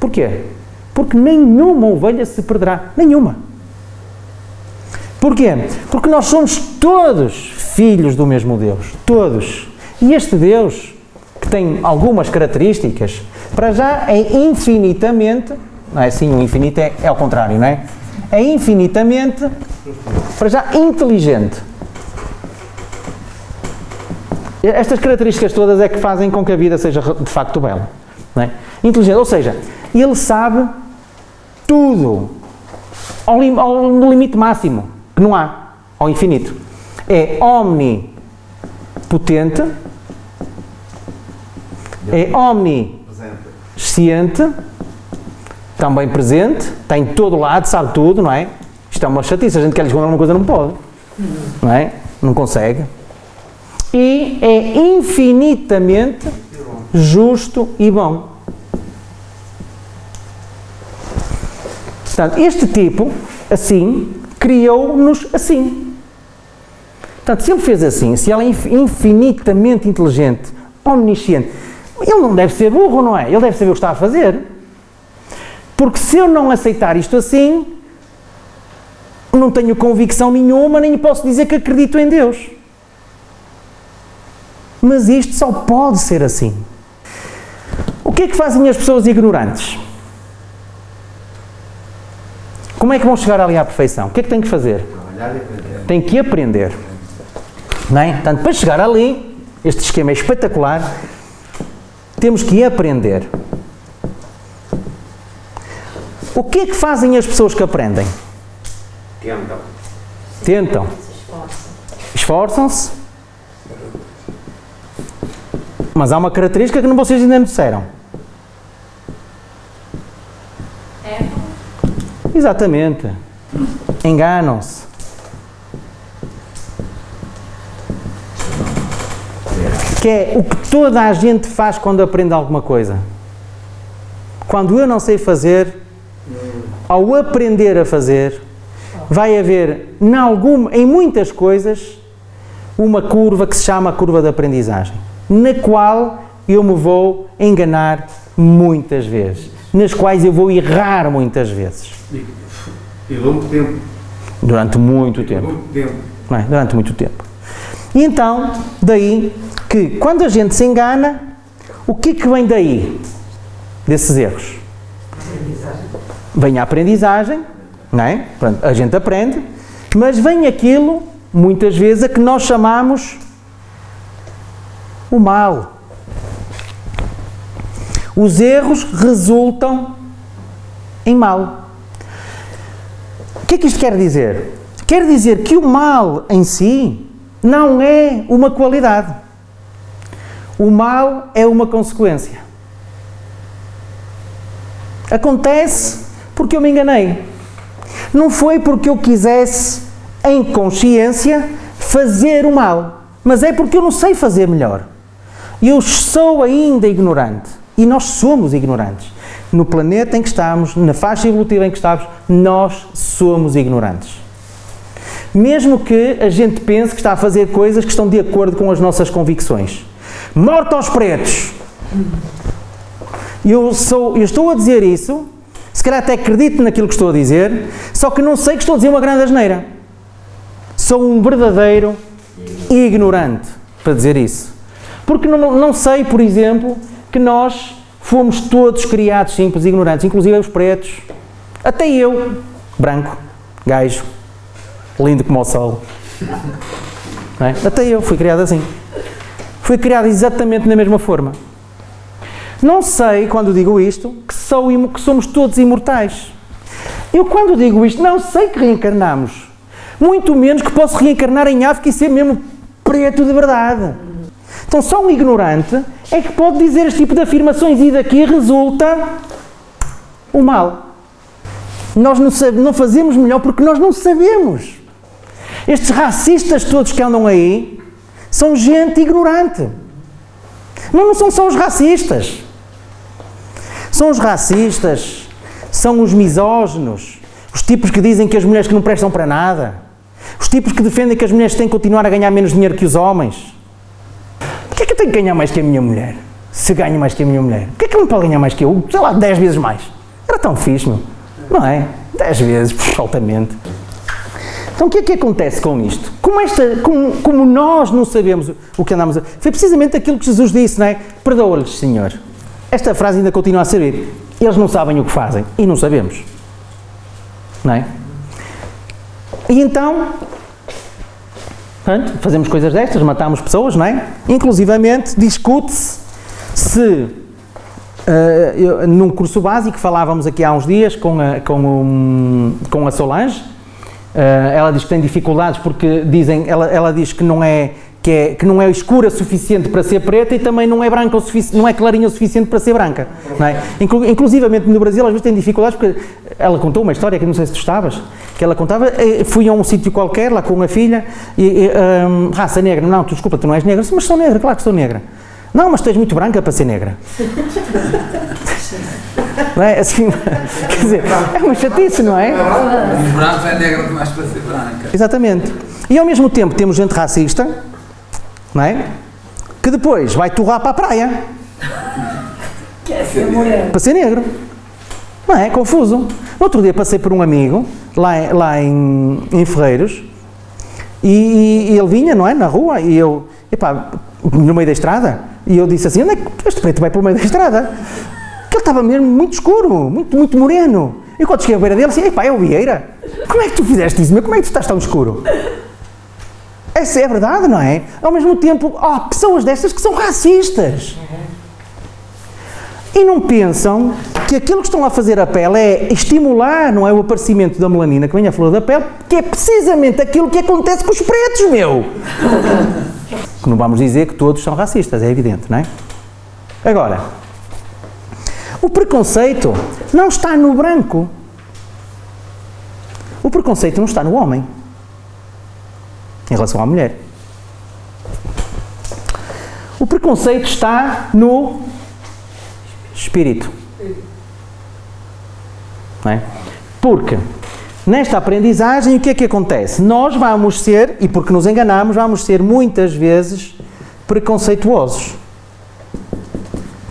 Porquê? Porque nenhuma ovelha se perderá. Nenhuma. Porquê? Porque nós somos todos filhos do mesmo Deus. Todos. E este Deus, que tem algumas características, para já é infinitamente, não é assim, o infinito é ao contrário, não é? É infinitamente, para já, inteligente. Estas características todas é que fazem com que a vida seja de facto bela, não é? Inteligente, ou seja, ele sabe tudo, no limite máximo, que não há, ao infinito. É omnipotente, é omnisciente, também presente, está em todo lado, sabe tudo, não é? Isto é uma chatice, a gente quer lhe esconder alguma coisa, não pode, não é? Não consegue. E é infinitamente justo e bom. Portanto, este tipo, assim, criou-nos assim. Portanto, se ele fez assim, se ele é infinitamente inteligente, omnisciente, ele não deve ser burro, não é? Ele deve saber o que está a fazer. Porque se eu não aceitar isto assim, não tenho convicção nenhuma, nem posso dizer que acredito em Deus. Mas isto só pode ser assim. O que é que fazem as pessoas ignorantes? Como é que vão chegar ali à perfeição? O que é que têm que fazer? Trabalhar e aprender. Têm que aprender. Não é? Portanto, para chegar ali, este esquema é espetacular, temos que aprender. O que é que fazem as pessoas que aprendem? Tentam. Esforçam-se. Mas há uma característica que vocês ainda me disseram. Exatamente. Enganam-se. Que é o que toda a gente faz quando aprende alguma coisa. Quando eu não sei fazer, ao aprender a fazer, vai haver, em muitas coisas, uma curva que se chama a curva de aprendizagem, na qual eu me vou enganar muitas vezes, nas quais eu vou errar muitas vezes. E longo tempo. Durante muito tempo. Muito tempo. Não é? Durante muito tempo. E então, daí que quando a gente se engana, o que é que vem daí? Desses erros? Vem a aprendizagem, não é? Pronto, a gente aprende, mas vem aquilo, muitas vezes, a que nós chamamos o mal. Os erros resultam em mal. O que é que isto quer dizer? Quer dizer que o mal em si não é uma qualidade. O mal é uma consequência. Acontece porque eu me enganei. Não foi porque eu quisesse, em consciência, fazer o mal, mas é porque eu não sei fazer melhor. Eu sou ainda ignorante. E nós somos ignorantes. No planeta em que estamos, na faixa evolutiva em que estamos, nós somos ignorantes. Mesmo que a gente pense que está a fazer coisas que estão de acordo com as nossas convicções. Morte aos pretos! Eu estou a dizer isso, se calhar até acredito naquilo que estou a dizer, só que não sei que estou a dizer uma grande asneira. Sou um verdadeiro ignorante para dizer isso. Porque não sei, por exemplo, que nós fomos todos criados simples e ignorantes, inclusive os pretos. Até eu, branco, gajo, lindo como o sol. Não é? Até eu fui criado assim. Fui criado exatamente da mesma forma. Não sei, quando digo isto, que somos todos imortais. Eu, quando digo isto, não sei que reencarnamos. Muito menos que posso reencarnar em África e ser mesmo preto de verdade. Então, só um ignorante é que pode dizer este tipo de afirmações e daqui resulta o mal. Nós não fazemos melhor porque nós não sabemos. Estes racistas todos que andam aí são gente ignorante. Não são só os racistas. São os racistas, são os misóginos, os tipos que dizem que as mulheres que não prestam para nada, os tipos que defendem que as mulheres têm que continuar a ganhar menos dinheiro que os homens. Porquê é que eu tenho que ganhar mais que a minha mulher? Se ganho mais que a minha mulher. Porquê é que ele não pode ganhar mais que eu? Sei lá, 10 vezes mais. Era tão fixe, meu. Não é? 10 vezes, altamente. Então o que é que acontece com isto? Como nós não sabemos o que andamos a... Foi precisamente aquilo que Jesus disse, não é? Perdoa-lhes, Senhor. Esta frase ainda continua a servir. Eles não sabem o que fazem. E não sabemos. Não é? E então... fazemos coisas destas, matamos pessoas, não é? Inclusivamente, discute-se se... num curso básico, falávamos aqui há uns dias com a Solange. Ela diz que tem dificuldades porque ela diz que não é escura o suficiente para ser preta e também não é branca não é clarinha o suficiente para ser branca. Não é? Inclusivamente no Brasil às vezes tem dificuldades porque ela contou uma história que não sei se tu estavas, que ela contava, fui a um sítio qualquer lá com a filha e raça negra, não, desculpa, tu não és negra, mas sou negra, claro que sou negra. Não, mas tu és muito branca para ser negra. Não é? Assim, quer dizer, é uma chatice, não é? Os brancos é negra demais para ser branca. Exatamente. E ao mesmo tempo temos gente racista, não é? Que depois vai torrar para a praia. Para ser negro. Não é? Confuso. No outro dia passei por um amigo, lá em Ferreiros, e ele vinha, não é? Na rua, e eu, no meio da estrada, e eu disse assim, onde é que este preto vai para o meio da estrada? Que ele estava mesmo muito escuro, muito moreno. E quando cheguei à beira dele, assim, é o Vieira. Como é que tu fizeste isso, meu? Como é que tu estás tão escuro? Essa é a verdade, não é? Ao mesmo tempo, há pessoas destas que são racistas. E não pensam que aquilo que estão a fazer a pele é estimular, não é, o aparecimento da melanina que vem à flor da pele, que é precisamente aquilo que acontece com os pretos, meu! Que não vamos dizer que todos são racistas, é evidente, não é? Agora, o preconceito não está no branco. O preconceito não está no homem. Em relação à mulher. O preconceito está no espírito. Não é? Porque nesta aprendizagem o que é que acontece? Nós vamos ser, e porque nos enganamos, vamos ser muitas vezes preconceituosos.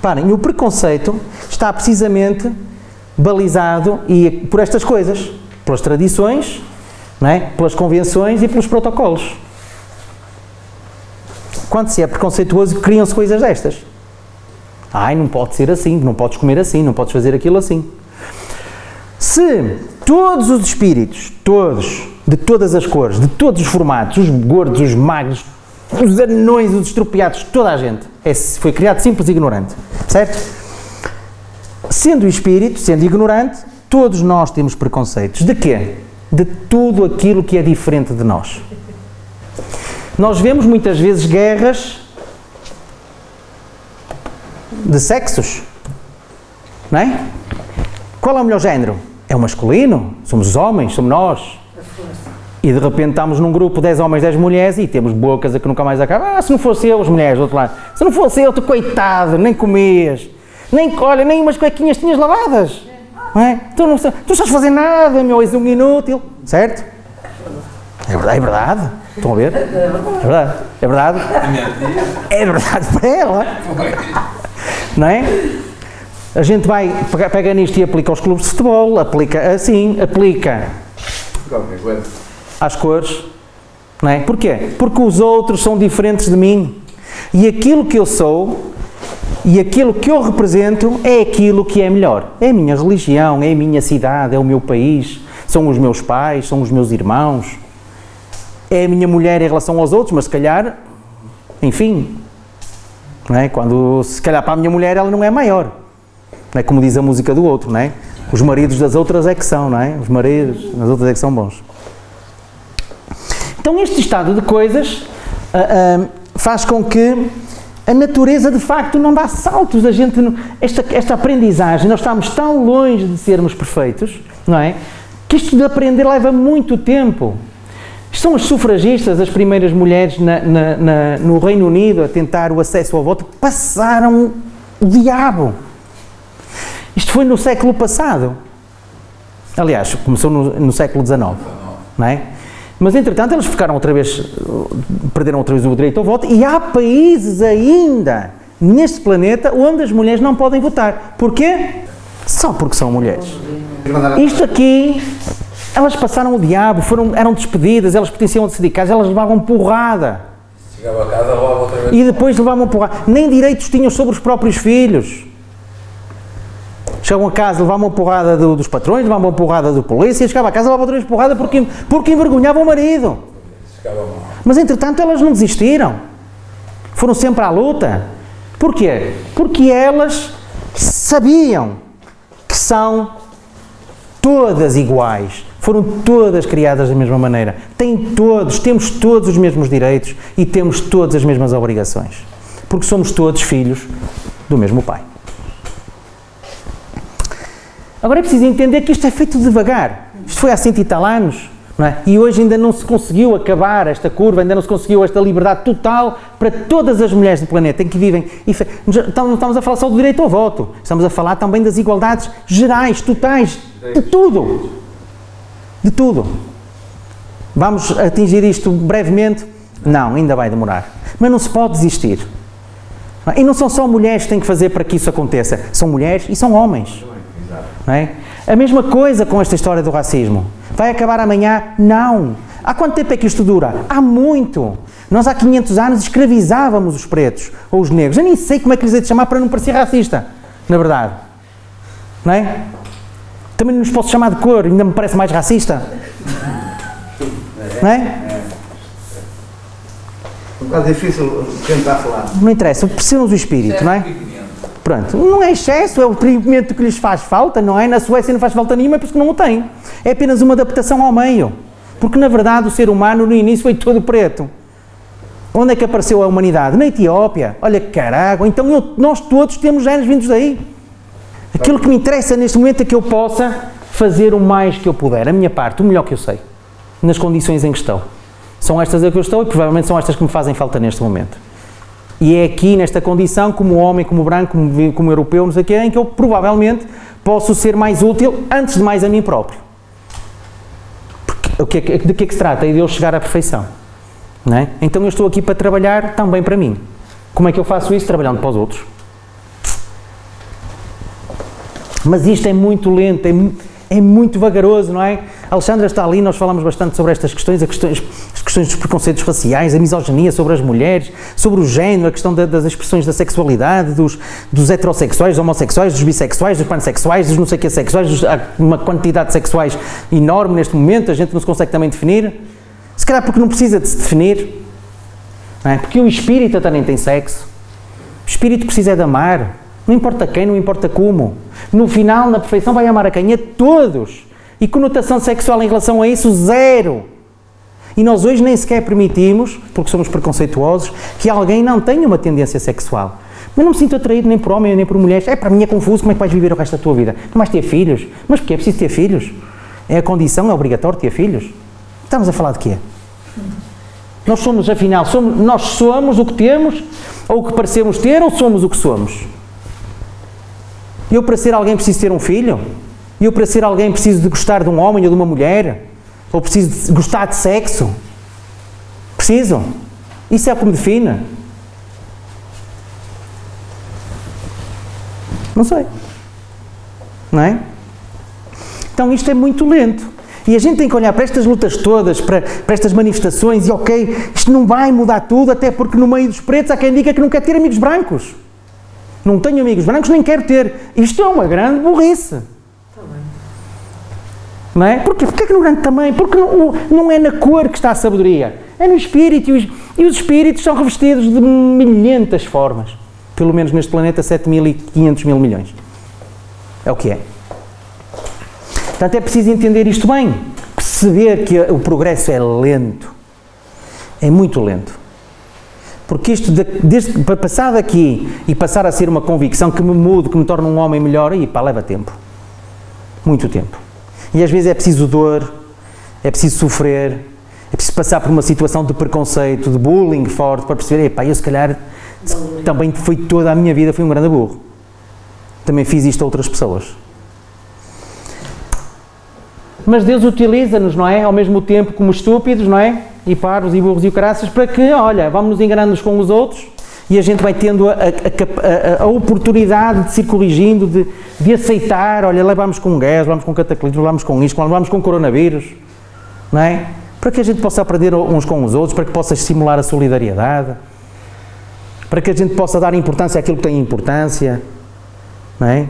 Reparem, o preconceito está precisamente balizado por estas coisas, pelas tradições, não é? Pelas convenções e pelos protocolos. Quando se é preconceituoso, criam-se coisas destas. Ai, não pode ser assim, não podes comer assim, não podes fazer aquilo assim. Se todos os espíritos, todos, de todas as cores, de todos os formatos, os gordos, os magros, os anões, os estropiados, toda a gente, foi criado simples e ignorante, certo? Sendo espírito, sendo ignorante, todos nós temos preconceitos. De quê? De tudo aquilo que é diferente de nós. Nós vemos muitas vezes guerras de sexos, não é? Qual é o melhor género? É o masculino, somos os homens, somos nós. E de repente estamos num grupo 10 homens, 10 mulheres e temos bocas a que nunca mais acaba. Se não fosse eu, as mulheres do outro lado. Se não fosse eu, tu coitado, nem comias. Olha, nem umas cuequinhas tinhas lavadas. Não é? Tu não sabes fazer nada, meu, és um inútil. Certo? É verdade. Estão a ver? É verdade. É verdade para ela. Não é? A gente pega nisto e aplica aos clubes de futebol, aplica às cores, não é? Porquê? Porque os outros são diferentes de mim e aquilo que eu sou e aquilo que eu represento é aquilo que é melhor. É a minha religião, é a minha cidade, é o meu país, são os meus pais, são os meus irmãos, é a minha mulher em relação aos outros, mas se calhar, enfim, não é? Quando se calhar para a minha mulher ela não é maior. Não é como diz a música do outro, não é? Os maridos das outras é que são, não é? Os maridos das outras é que são bons. Então este estado de coisas faz com que a natureza de facto não dá saltos. Esta aprendizagem, nós estamos tão longe de sermos perfeitos, não é? Que isto de aprender leva muito tempo. São as sufragistas, as primeiras mulheres no Reino Unido a tentar o acesso ao voto, passaram o diabo. Isto foi no século passado. Aliás, começou no século XIX, não é? Mas, entretanto, eles perderam outra vez o direito ao voto e há países ainda neste planeta onde as mulheres não podem votar. Porquê? Só porque são mulheres. Isto aqui, elas passaram o diabo, eram despedidas, elas pertenciam a sindicatos, elas levavam porrada. Chegava a casa, levava outra vez. E depois levavam porrada. Nem direitos tinham sobre os próprios filhos. Chegam a casa, levavam uma porrada dos patrões, levavam uma porrada do polícia, chegava a casa, levavam outra vez porrada porque envergonhavam o marido. Mas, entretanto, elas não desistiram. Foram sempre à luta. Porquê? Porque elas sabiam que são todas iguais. Foram todas criadas da mesma maneira. Temos todos os mesmos direitos e temos todas as mesmas obrigações. Porque somos todos filhos do mesmo pai. Agora é preciso entender que isto é feito devagar. Isto foi há 100 e tal anos, não é? E hoje ainda não se conseguiu acabar esta curva, ainda não se conseguiu esta liberdade total para todas as mulheres do planeta em que vivem. Não estamos a falar só do direito ao voto, estamos a falar também das igualdades gerais, totais, de tudo. De tudo. Vamos atingir isto brevemente? Não, ainda vai demorar. Mas não se pode desistir. E não são só mulheres que têm que fazer para que isso aconteça. São mulheres e são homens. Não é? A mesma coisa com esta história do racismo. Vai acabar amanhã? Não. Há quanto tempo é que isto dura? Há muito. Nós há 500 anos escravizávamos os pretos ou os negros. Eu nem sei como é que lhes hei de chamar para não parecer racista, na verdade. Não é? Também não nos posso chamar de cor, ainda me parece mais racista. Não é? Um bocado difícil tentar falar. Não interessa, precisamos do espírito, não é? Pronto, não é excesso, é o preenchimento que lhes faz falta, não é? Na Suécia não faz falta nenhuma, é porque não o tem. É apenas uma adaptação ao meio. Porque, na verdade, o ser humano, no início, foi todo preto. Onde é que apareceu a humanidade? Na Etiópia. Olha que caraca, então nós todos temos genes vindos daí. Aquilo que me interessa neste momento é que eu possa fazer o mais que eu puder, a minha parte, o melhor que eu sei, nas condições em que estou. São estas a que eu estou e provavelmente são estas que me fazem falta neste momento. E é aqui, nesta condição, como homem, como branco, como europeu, não sei o quê, em que eu provavelmente posso ser mais útil, antes de mais a mim próprio. Porque, de que é que se trata? É de eu chegar à perfeição. Não é? Então eu estou aqui para trabalhar também para mim. Como é que eu faço isso? Trabalhando para os outros. Mas isto é muito lento, é muito vagaroso, não é? A Alexandra está ali, nós falamos bastante sobre estas questões, as questões dos preconceitos raciais, a misoginia sobre as mulheres, sobre o género, a questão das expressões da sexualidade, dos heterossexuais, dos homossexuais, dos bissexuais, dos pansexuais, dos não sei o que sexuais, há uma quantidade de sexuais enorme neste momento, a gente não se consegue também definir. Se calhar porque não precisa de se definir, não é? Porque o espírito até nem tem sexo. O espírito precisa de amar. Não importa quem, não importa como. No final, na perfeição, vai amar a quem? A todos. E conotação sexual em relação a isso, zero. E nós hoje nem sequer permitimos, porque somos preconceituosos, que alguém não tenha uma tendência sexual. Mas não me sinto atraído nem por homem nem por mulheres. Para mim é confuso, como é que vais viver o resto da tua vida? Não vais ter filhos? Mas porquê? É preciso ter filhos? É a condição, é obrigatório ter filhos? Estamos a falar de quê? Nós somos, afinal, nós somos o que temos, ou o que parecemos ter, ou somos o que somos? Eu, para ser alguém, preciso ter um filho? Eu, para ser alguém, preciso de gostar de um homem ou de uma mulher? Ou preciso de gostar de sexo? Preciso? Isso é o que me define? Não sei. Não é? Então isto é muito lento. E a gente tem que olhar para estas lutas todas, para estas manifestações e ok, isto não vai mudar tudo, até porque no meio dos pretos há quem diga que não quer ter amigos brancos. Não tenho amigos brancos, nem quero ter. Isto é uma grande burrice. Não é? Porquê? Porquê que no grande tamanho? Porque não é na cor que está a sabedoria. É no espírito. E os espíritos são revestidos de milhentas formas. Pelo menos neste planeta, 7.500 mil milhões. É o que é. Portanto, é preciso entender isto bem. Perceber que o progresso é lento. É muito lento. Porque isto, para passar daqui e passar a ser uma convicção que me mude, que me torne um homem melhor, aí pá, leva tempo. Muito tempo. E às vezes é preciso dor, é preciso sofrer, é preciso passar por uma situação de preconceito, de bullying forte, para perceber, epá, eu se calhar também foi toda a minha vida, fui um grande burro. Também fiz isto a outras pessoas. Mas Deus utiliza-nos, não é? Ao mesmo tempo como estúpidos, não é? E parvos e burros e o caraças, para que, olha, vamos nos enganando com os outros e a gente vai tendo a oportunidade de se ir corrigindo, de aceitar, olha, levamos com guerra, levamos com cataclismo, levamos com isto, levamos com coronavírus, não é? Para que a gente possa aprender uns com os outros, para que possa estimular a solidariedade, para que a gente possa dar importância àquilo que tem importância, não é?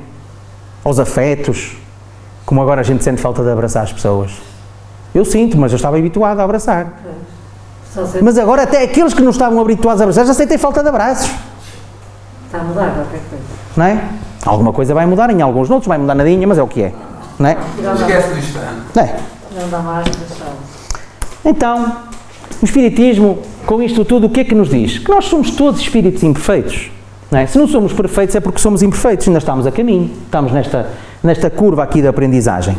Aos afetos, como agora a gente sente falta de abraçar as pessoas. Eu sinto, mas eu estava habituado a abraçar. Mas agora até aqueles que não estavam habituados a abraçar já sentem falta de abraços. Está a mudar qualquer coisa. Não é? Alguma coisa vai mudar, em alguns outros vai mudar nadinha, mas é o que é. Não é? Esquece do instante. Não é? Não dá mais para. Então, o Espiritismo, com isto tudo, o que é que nos diz? Que nós somos todos espíritos imperfeitos. Não é? Se não somos perfeitos é porque somos imperfeitos, ainda estamos a caminho. Estamos nesta curva aqui da aprendizagem.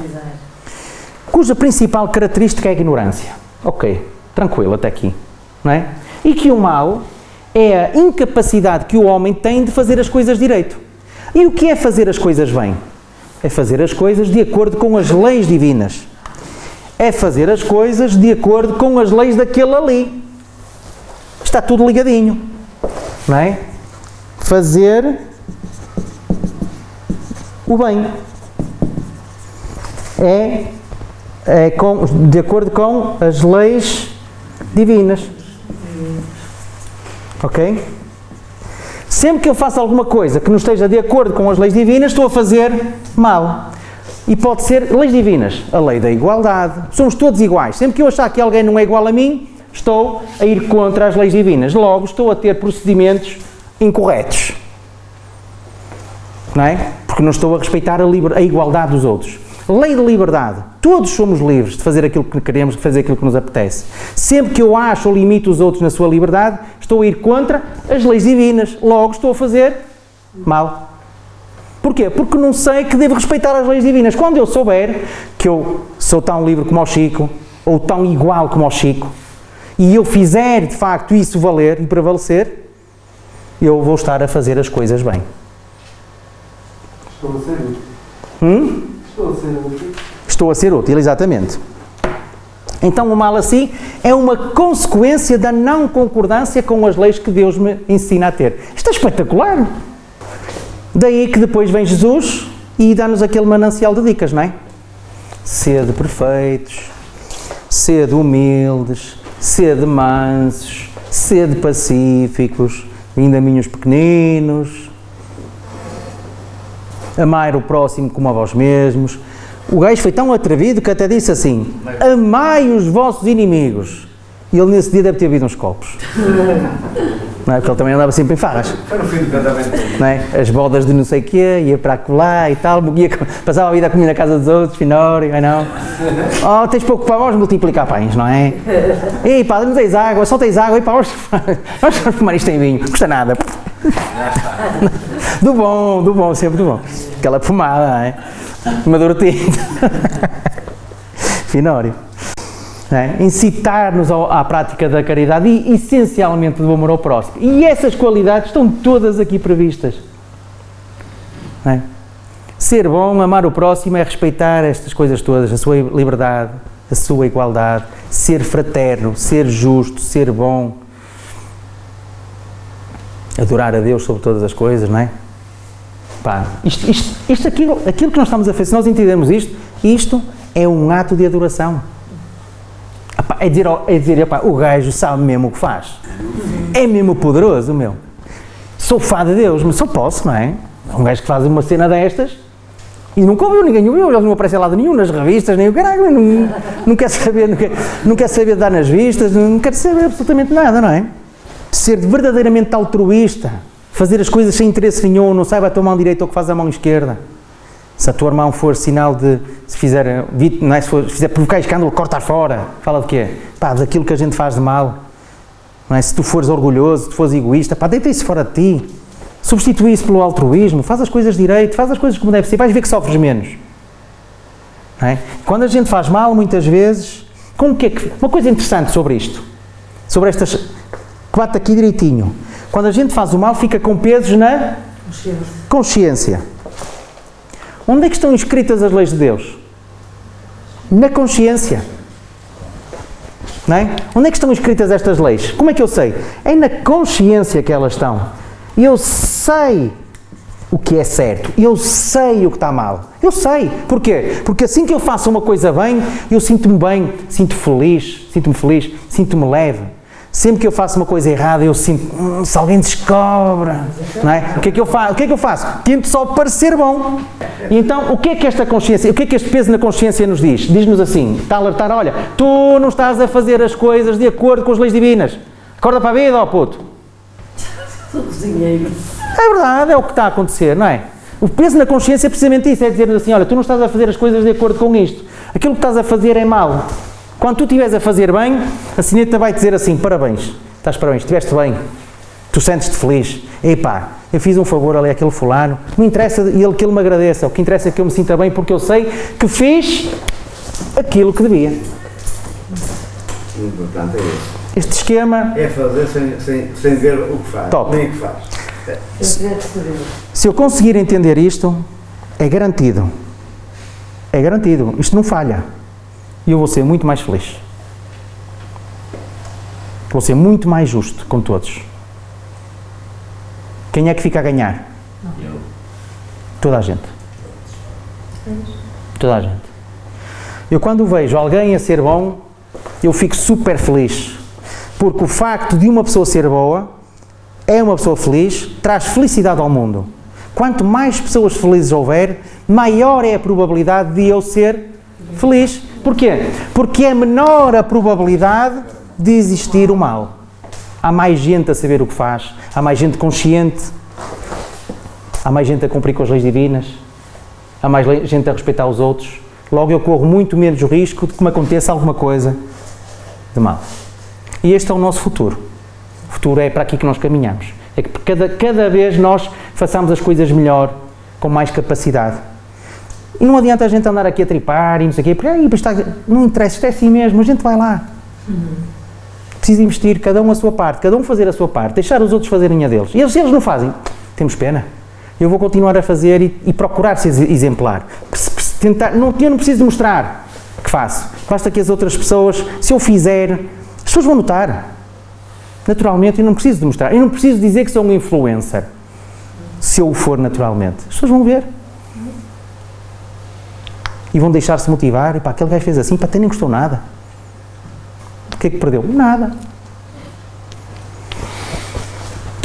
Cuja principal característica é a ignorância. Ok, tranquilo até aqui. Não é? E que o mal é a incapacidade que o homem tem de fazer as coisas direito. E o que é fazer as coisas bem? É fazer as coisas de acordo com as leis divinas. É fazer as coisas de acordo com as leis daquele ali. Está tudo ligadinho. Não é? Fazer o bem. De acordo com as leis divinas. Ok? Sempre que eu faço alguma coisa que não esteja de acordo com as leis divinas, estou a fazer mal. E pode ser leis divinas. A lei da igualdade. Somos todos iguais. Sempre que eu achar que alguém não é igual a mim, estou a ir contra as leis divinas. Logo, estou a ter procedimentos incorretos. Não é? Porque não estou a respeitar a igualdade dos outros. Lei de liberdade. Todos somos livres de fazer aquilo que queremos, de fazer aquilo que nos apetece. Sempre que eu acho ou limito os outros na sua liberdade, estou a ir contra as leis divinas. Logo, estou a fazer mal. Porquê? Porque não sei que devo respeitar as leis divinas. Quando eu souber que eu sou tão livre como o Chico, ou tão igual como o Chico, e eu fizer, de facto, isso valer e prevalecer, eu vou estar a fazer as coisas bem. Estou a ser útil. Estou a ser útil. Estou a ser útil, exatamente. Então o mal assim é uma consequência da não concordância com as leis que Deus me ensina a ter. Isto é espetacular. Daí que depois vem Jesus e dá-nos aquele manancial de dicas, não é? Sede perfeitos, sede humildes, sede mansos, sede pacíficos, ainda minhos pequeninos, amai o próximo como a vós mesmos. O gajo foi tão atrevido que até disse assim: amai os vossos inimigos. E ele nesse dia deve ter bebido uns copos. Não é? Porque ele também andava sempre em farras. Foi no fim do casamento. Não é? As bodas de não sei o quê, ia para lá e tal, passava a vida a comer na casa dos outros, finório, não. Oh, tens pouco para vós multiplicar pães, não é? Ei, pá, não tens água, só tens água, e pá, vamos tomar isto em vinho, não custa nada. Do bom, sempre do bom. Aquela pomada, não é? Maduro tinto. Finório. É? Incitar-nos à prática da caridade e, essencialmente, do amor ao próximo. E essas qualidades estão todas aqui previstas. É? Ser bom, amar o próximo é respeitar estas coisas todas, a sua liberdade, a sua igualdade, ser fraterno, ser justo, ser bom, adorar a Deus sobre todas as coisas, não é? Pá, aquilo que nós estamos a fazer, se nós entendermos isto é um ato de adoração. É dizer, epá, o gajo sabe mesmo o que faz. É mesmo poderoso, meu. Sou fã de Deus, mas só posso, não é? Um gajo que faz uma cena destas e nunca ouviu, ninguém ouviu, ele não aparece lá de nenhum, nas revistas, nem o caralho, não quer saber, não quer saber de dar nas vistas, não quer saber absolutamente nada, não é? Ser verdadeiramente altruísta, fazer as coisas sem interesse nenhum, não saiba a tua mão direita ou que faz a mão esquerda. Se a tua mão for sinal de, se fizer provocar escândalo, cortar fora. Fala de quê? Pá, daquilo que a gente faz de mal. Não é? Se tu fores orgulhoso, se tu fores egoísta, pá, deita isso fora de ti. Substitui isso pelo altruísmo, faz as coisas direito, faz as coisas como deve ser, vais ver que sofres menos. Não é? Quando a gente faz mal, muitas vezes, uma coisa interessante sobre isto, sobre estas, que bate aqui direitinho, quando a gente faz o mal, fica com pesos na consciência. Onde é que estão escritas as leis de Deus? Na consciência. Não é? Onde é que estão escritas estas leis? Como é que eu sei? É na consciência que elas estão. Eu sei o que é certo. Eu sei o que está mal. Eu sei. Porquê? Porque assim que eu faço uma coisa bem, eu sinto-me bem, sinto-me feliz, sinto-me leve. Sempre que eu faço uma coisa errada, eu sinto, se alguém descobre, não é? O que é que eu faço? Tento só parecer bom. E então, o que é que esta consciência, o que é que este peso na consciência nos diz? Diz-nos assim, está a alertar, olha, tu não estás a fazer as coisas de acordo com as leis divinas. Acorda para a vida, ó puto. É verdade, é o que está a acontecer, não é? O peso na consciência é precisamente isso, é dizer-nos assim, olha, tu não estás a fazer as coisas de acordo com isto. Aquilo que estás a fazer é mau. Quando tu estiveres a fazer bem, a sineta vai dizer assim, parabéns, estiveste bem, tu sentes-te feliz, epá, eu fiz um favor ali àquele fulano, não interessa que ele me agradeça, o que interessa é que eu me sinta bem porque eu sei que fiz aquilo que devia. O importante é isso. Este esquema... É fazer sem ver o que faz, top. nem o que faz. Se eu conseguir entender isto, é garantido, isto não falha. E eu vou ser muito mais feliz. Vou ser muito mais justo com todos. Quem é que fica a ganhar? Eu. Toda a gente. Toda a gente. Eu quando vejo alguém a ser bom, eu fico super feliz. Porque o facto de uma pessoa ser boa, é uma pessoa feliz, traz felicidade ao mundo. Quanto mais pessoas felizes houver, maior é a probabilidade de eu ser feliz. Porquê? Porque é menor a probabilidade de existir o mal. Há mais gente a saber o que faz, há mais gente consciente, há mais gente a cumprir com as leis divinas, há mais gente a respeitar os outros. Logo eu corro muito menos risco de que me aconteça alguma coisa de mal. E este é o nosso futuro. O futuro é para aqui que nós caminhamos. É que cada vez nós façamos as coisas melhor, com mais capacidade. E não adianta a gente andar aqui a tripar e não sei o quê, porque não interessa, isto é assim mesmo, a gente vai lá. Precisa investir, cada um a sua parte, cada um fazer a sua parte, deixar os outros fazerem a deles. E se eles não fazem, temos pena. Eu vou continuar a fazer e procurar ser exemplar. Eu não preciso demonstrar que faço. Basta que as outras pessoas, se eu fizer, as pessoas vão notar. Naturalmente, eu não preciso demonstrar. Eu não preciso dizer que sou um influencer. Se eu o for naturalmente. As pessoas vão ver. e vão deixar-se motivar, e pá, aquele gajo fez assim, pá, até nem gostou nada. O que é que perdeu? Nada.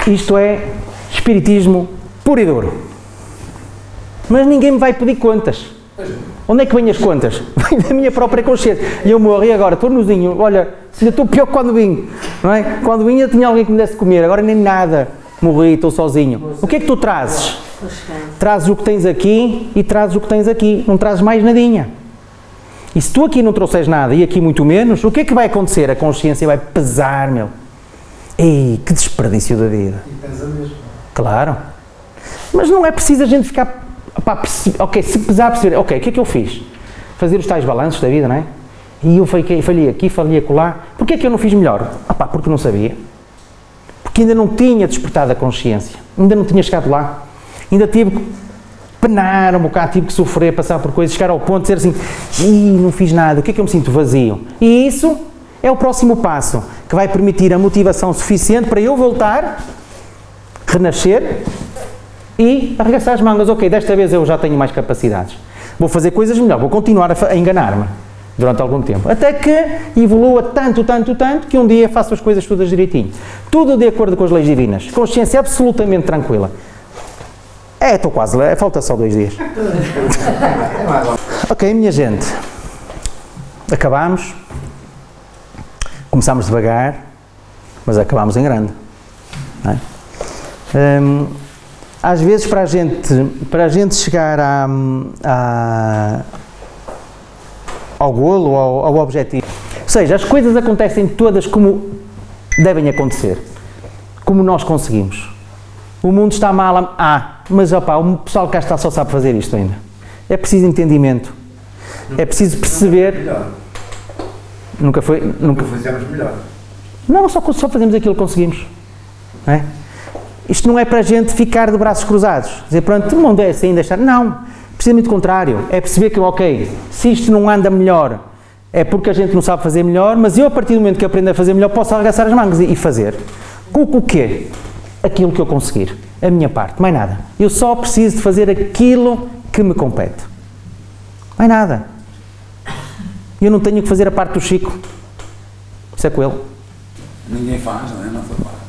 Isto é espiritismo puro e duro. Mas ninguém me vai pedir contas. Onde é que vêm as contas? Vem da minha própria consciência. E eu morri agora, estou nozinho, olha, ainda estou pior que quando vim, não é? Quando vinha tinha alguém que me desse de comer, agora nem nada. Morri, estou sozinho. O que é que tu trazes? Trazes o que tens aqui e trazes o que tens aqui. Não trazes mais nadinha. E se tu aqui não trouxeres nada e aqui muito menos, o que é que vai acontecer? A consciência vai pesar, meu. Ei, que desperdício da vida. E pensa mesmo. Claro. Mas não é preciso a gente ficar... Pá, ok, se pesar a perceber, ok, o que é que eu fiz? Fazer os tais balanços da vida, não é? E eu falhei aqui, falhei acolá. Porquê é que eu não fiz melhor? Pá, porque não sabia. Porque ainda não tinha despertado a consciência. Ainda não tinha chegado lá. Ainda tive que penar um bocado, tive que sofrer, passar por coisas, chegar ao ponto de dizer assim, não fiz nada, o que é que eu me sinto vazio? E isso é o próximo passo, que vai permitir a motivação suficiente para eu voltar, renascer e arregaçar as mangas. Ok, desta vez eu já tenho mais capacidades. Vou fazer coisas melhor, vou continuar a enganar-me durante algum tempo. Até que evolua tanto, que um dia faço as coisas todas direitinho. Tudo de acordo com as leis divinas. Consciência absolutamente tranquila. Estou quase lá, falta só 2 dias. Ok, minha gente. Acabámos. Começámos devagar, mas acabámos em grande. Não é? Às vezes, para a gente chegar ao golo, ao objetivo, ou seja, as coisas acontecem todas como devem acontecer, como nós conseguimos. O mundo está mal, mas opá, o pessoal cá está só sabe fazer isto ainda. É preciso entendimento, é preciso perceber. Melhor. Nunca fizemos melhor. Não, só fazemos aquilo que conseguimos. Não é? Isto não é para a gente ficar de braços cruzados, dizer, pronto, o mundo é assim, deixar. Não, precisamente o contrário. É perceber que, ok, se isto não anda melhor, é porque a gente não sabe fazer melhor, mas eu, a partir do momento que aprender a fazer melhor, posso arregaçar as mangas e fazer. O quê? Aquilo que eu conseguir. A minha parte, mais nada. Eu só preciso de fazer aquilo que me compete. Mais nada. Eu não tenho que fazer a parte do Chico. Isso é com ele. Ninguém faz, não é? Nossa parte.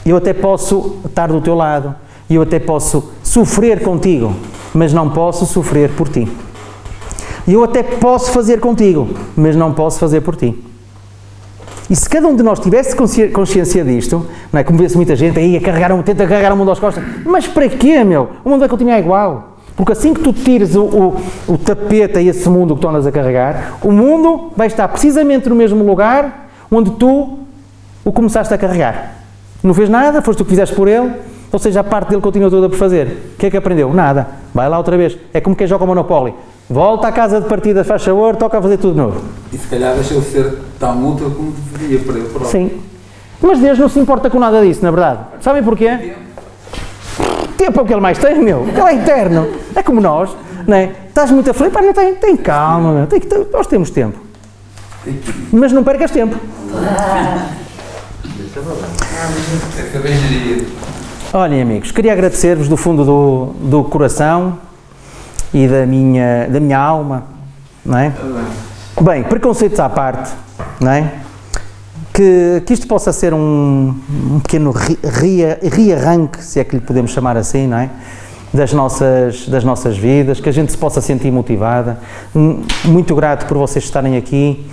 Eu até posso estar do teu lado, e eu até posso sofrer contigo, mas não posso sofrer por ti. Eu até posso fazer contigo, mas não posso fazer por ti. E se cada um de nós tivesse consciência disto, não é? Como vê-se muita gente aí tenta carregar o mundo às costas, mas para quê, meu? O mundo vai continuar igual. Porque assim que tu tires o tapete a esse mundo que tu andas a carregar, o mundo vai estar precisamente no mesmo lugar onde tu o começaste a carregar. Não fez nada, foste tu que fizeste por ele, ou seja, a parte dele continua toda por fazer. O que é que aprendeu? Nada. Vai lá outra vez. É como quem joga o Monopoly. Volta à casa de partida, faz favor, toca a fazer tudo de novo. E se calhar deixou de ser tão mútuo como deveria para ele próprio. Sim. Mas Deus não se importa com nada disso, na verdade. Sabem porquê? Tempo é o que ele mais tem, meu. Ele é eterno. É como nós, não é? Estás muito aflito, pá, não tem calma, meu. Nós temos tempo. Mas não percas tempo. É que bem gerido. Olhem, amigos, queria agradecer-vos do fundo do coração e da minha alma, não é? Bem, preconceitos à parte, não é? Que isto possa ser um pequeno rearranque, se é que lhe podemos chamar assim, não é? Das nossas vidas, que a gente se possa sentir motivada. Muito grato por vocês estarem aqui.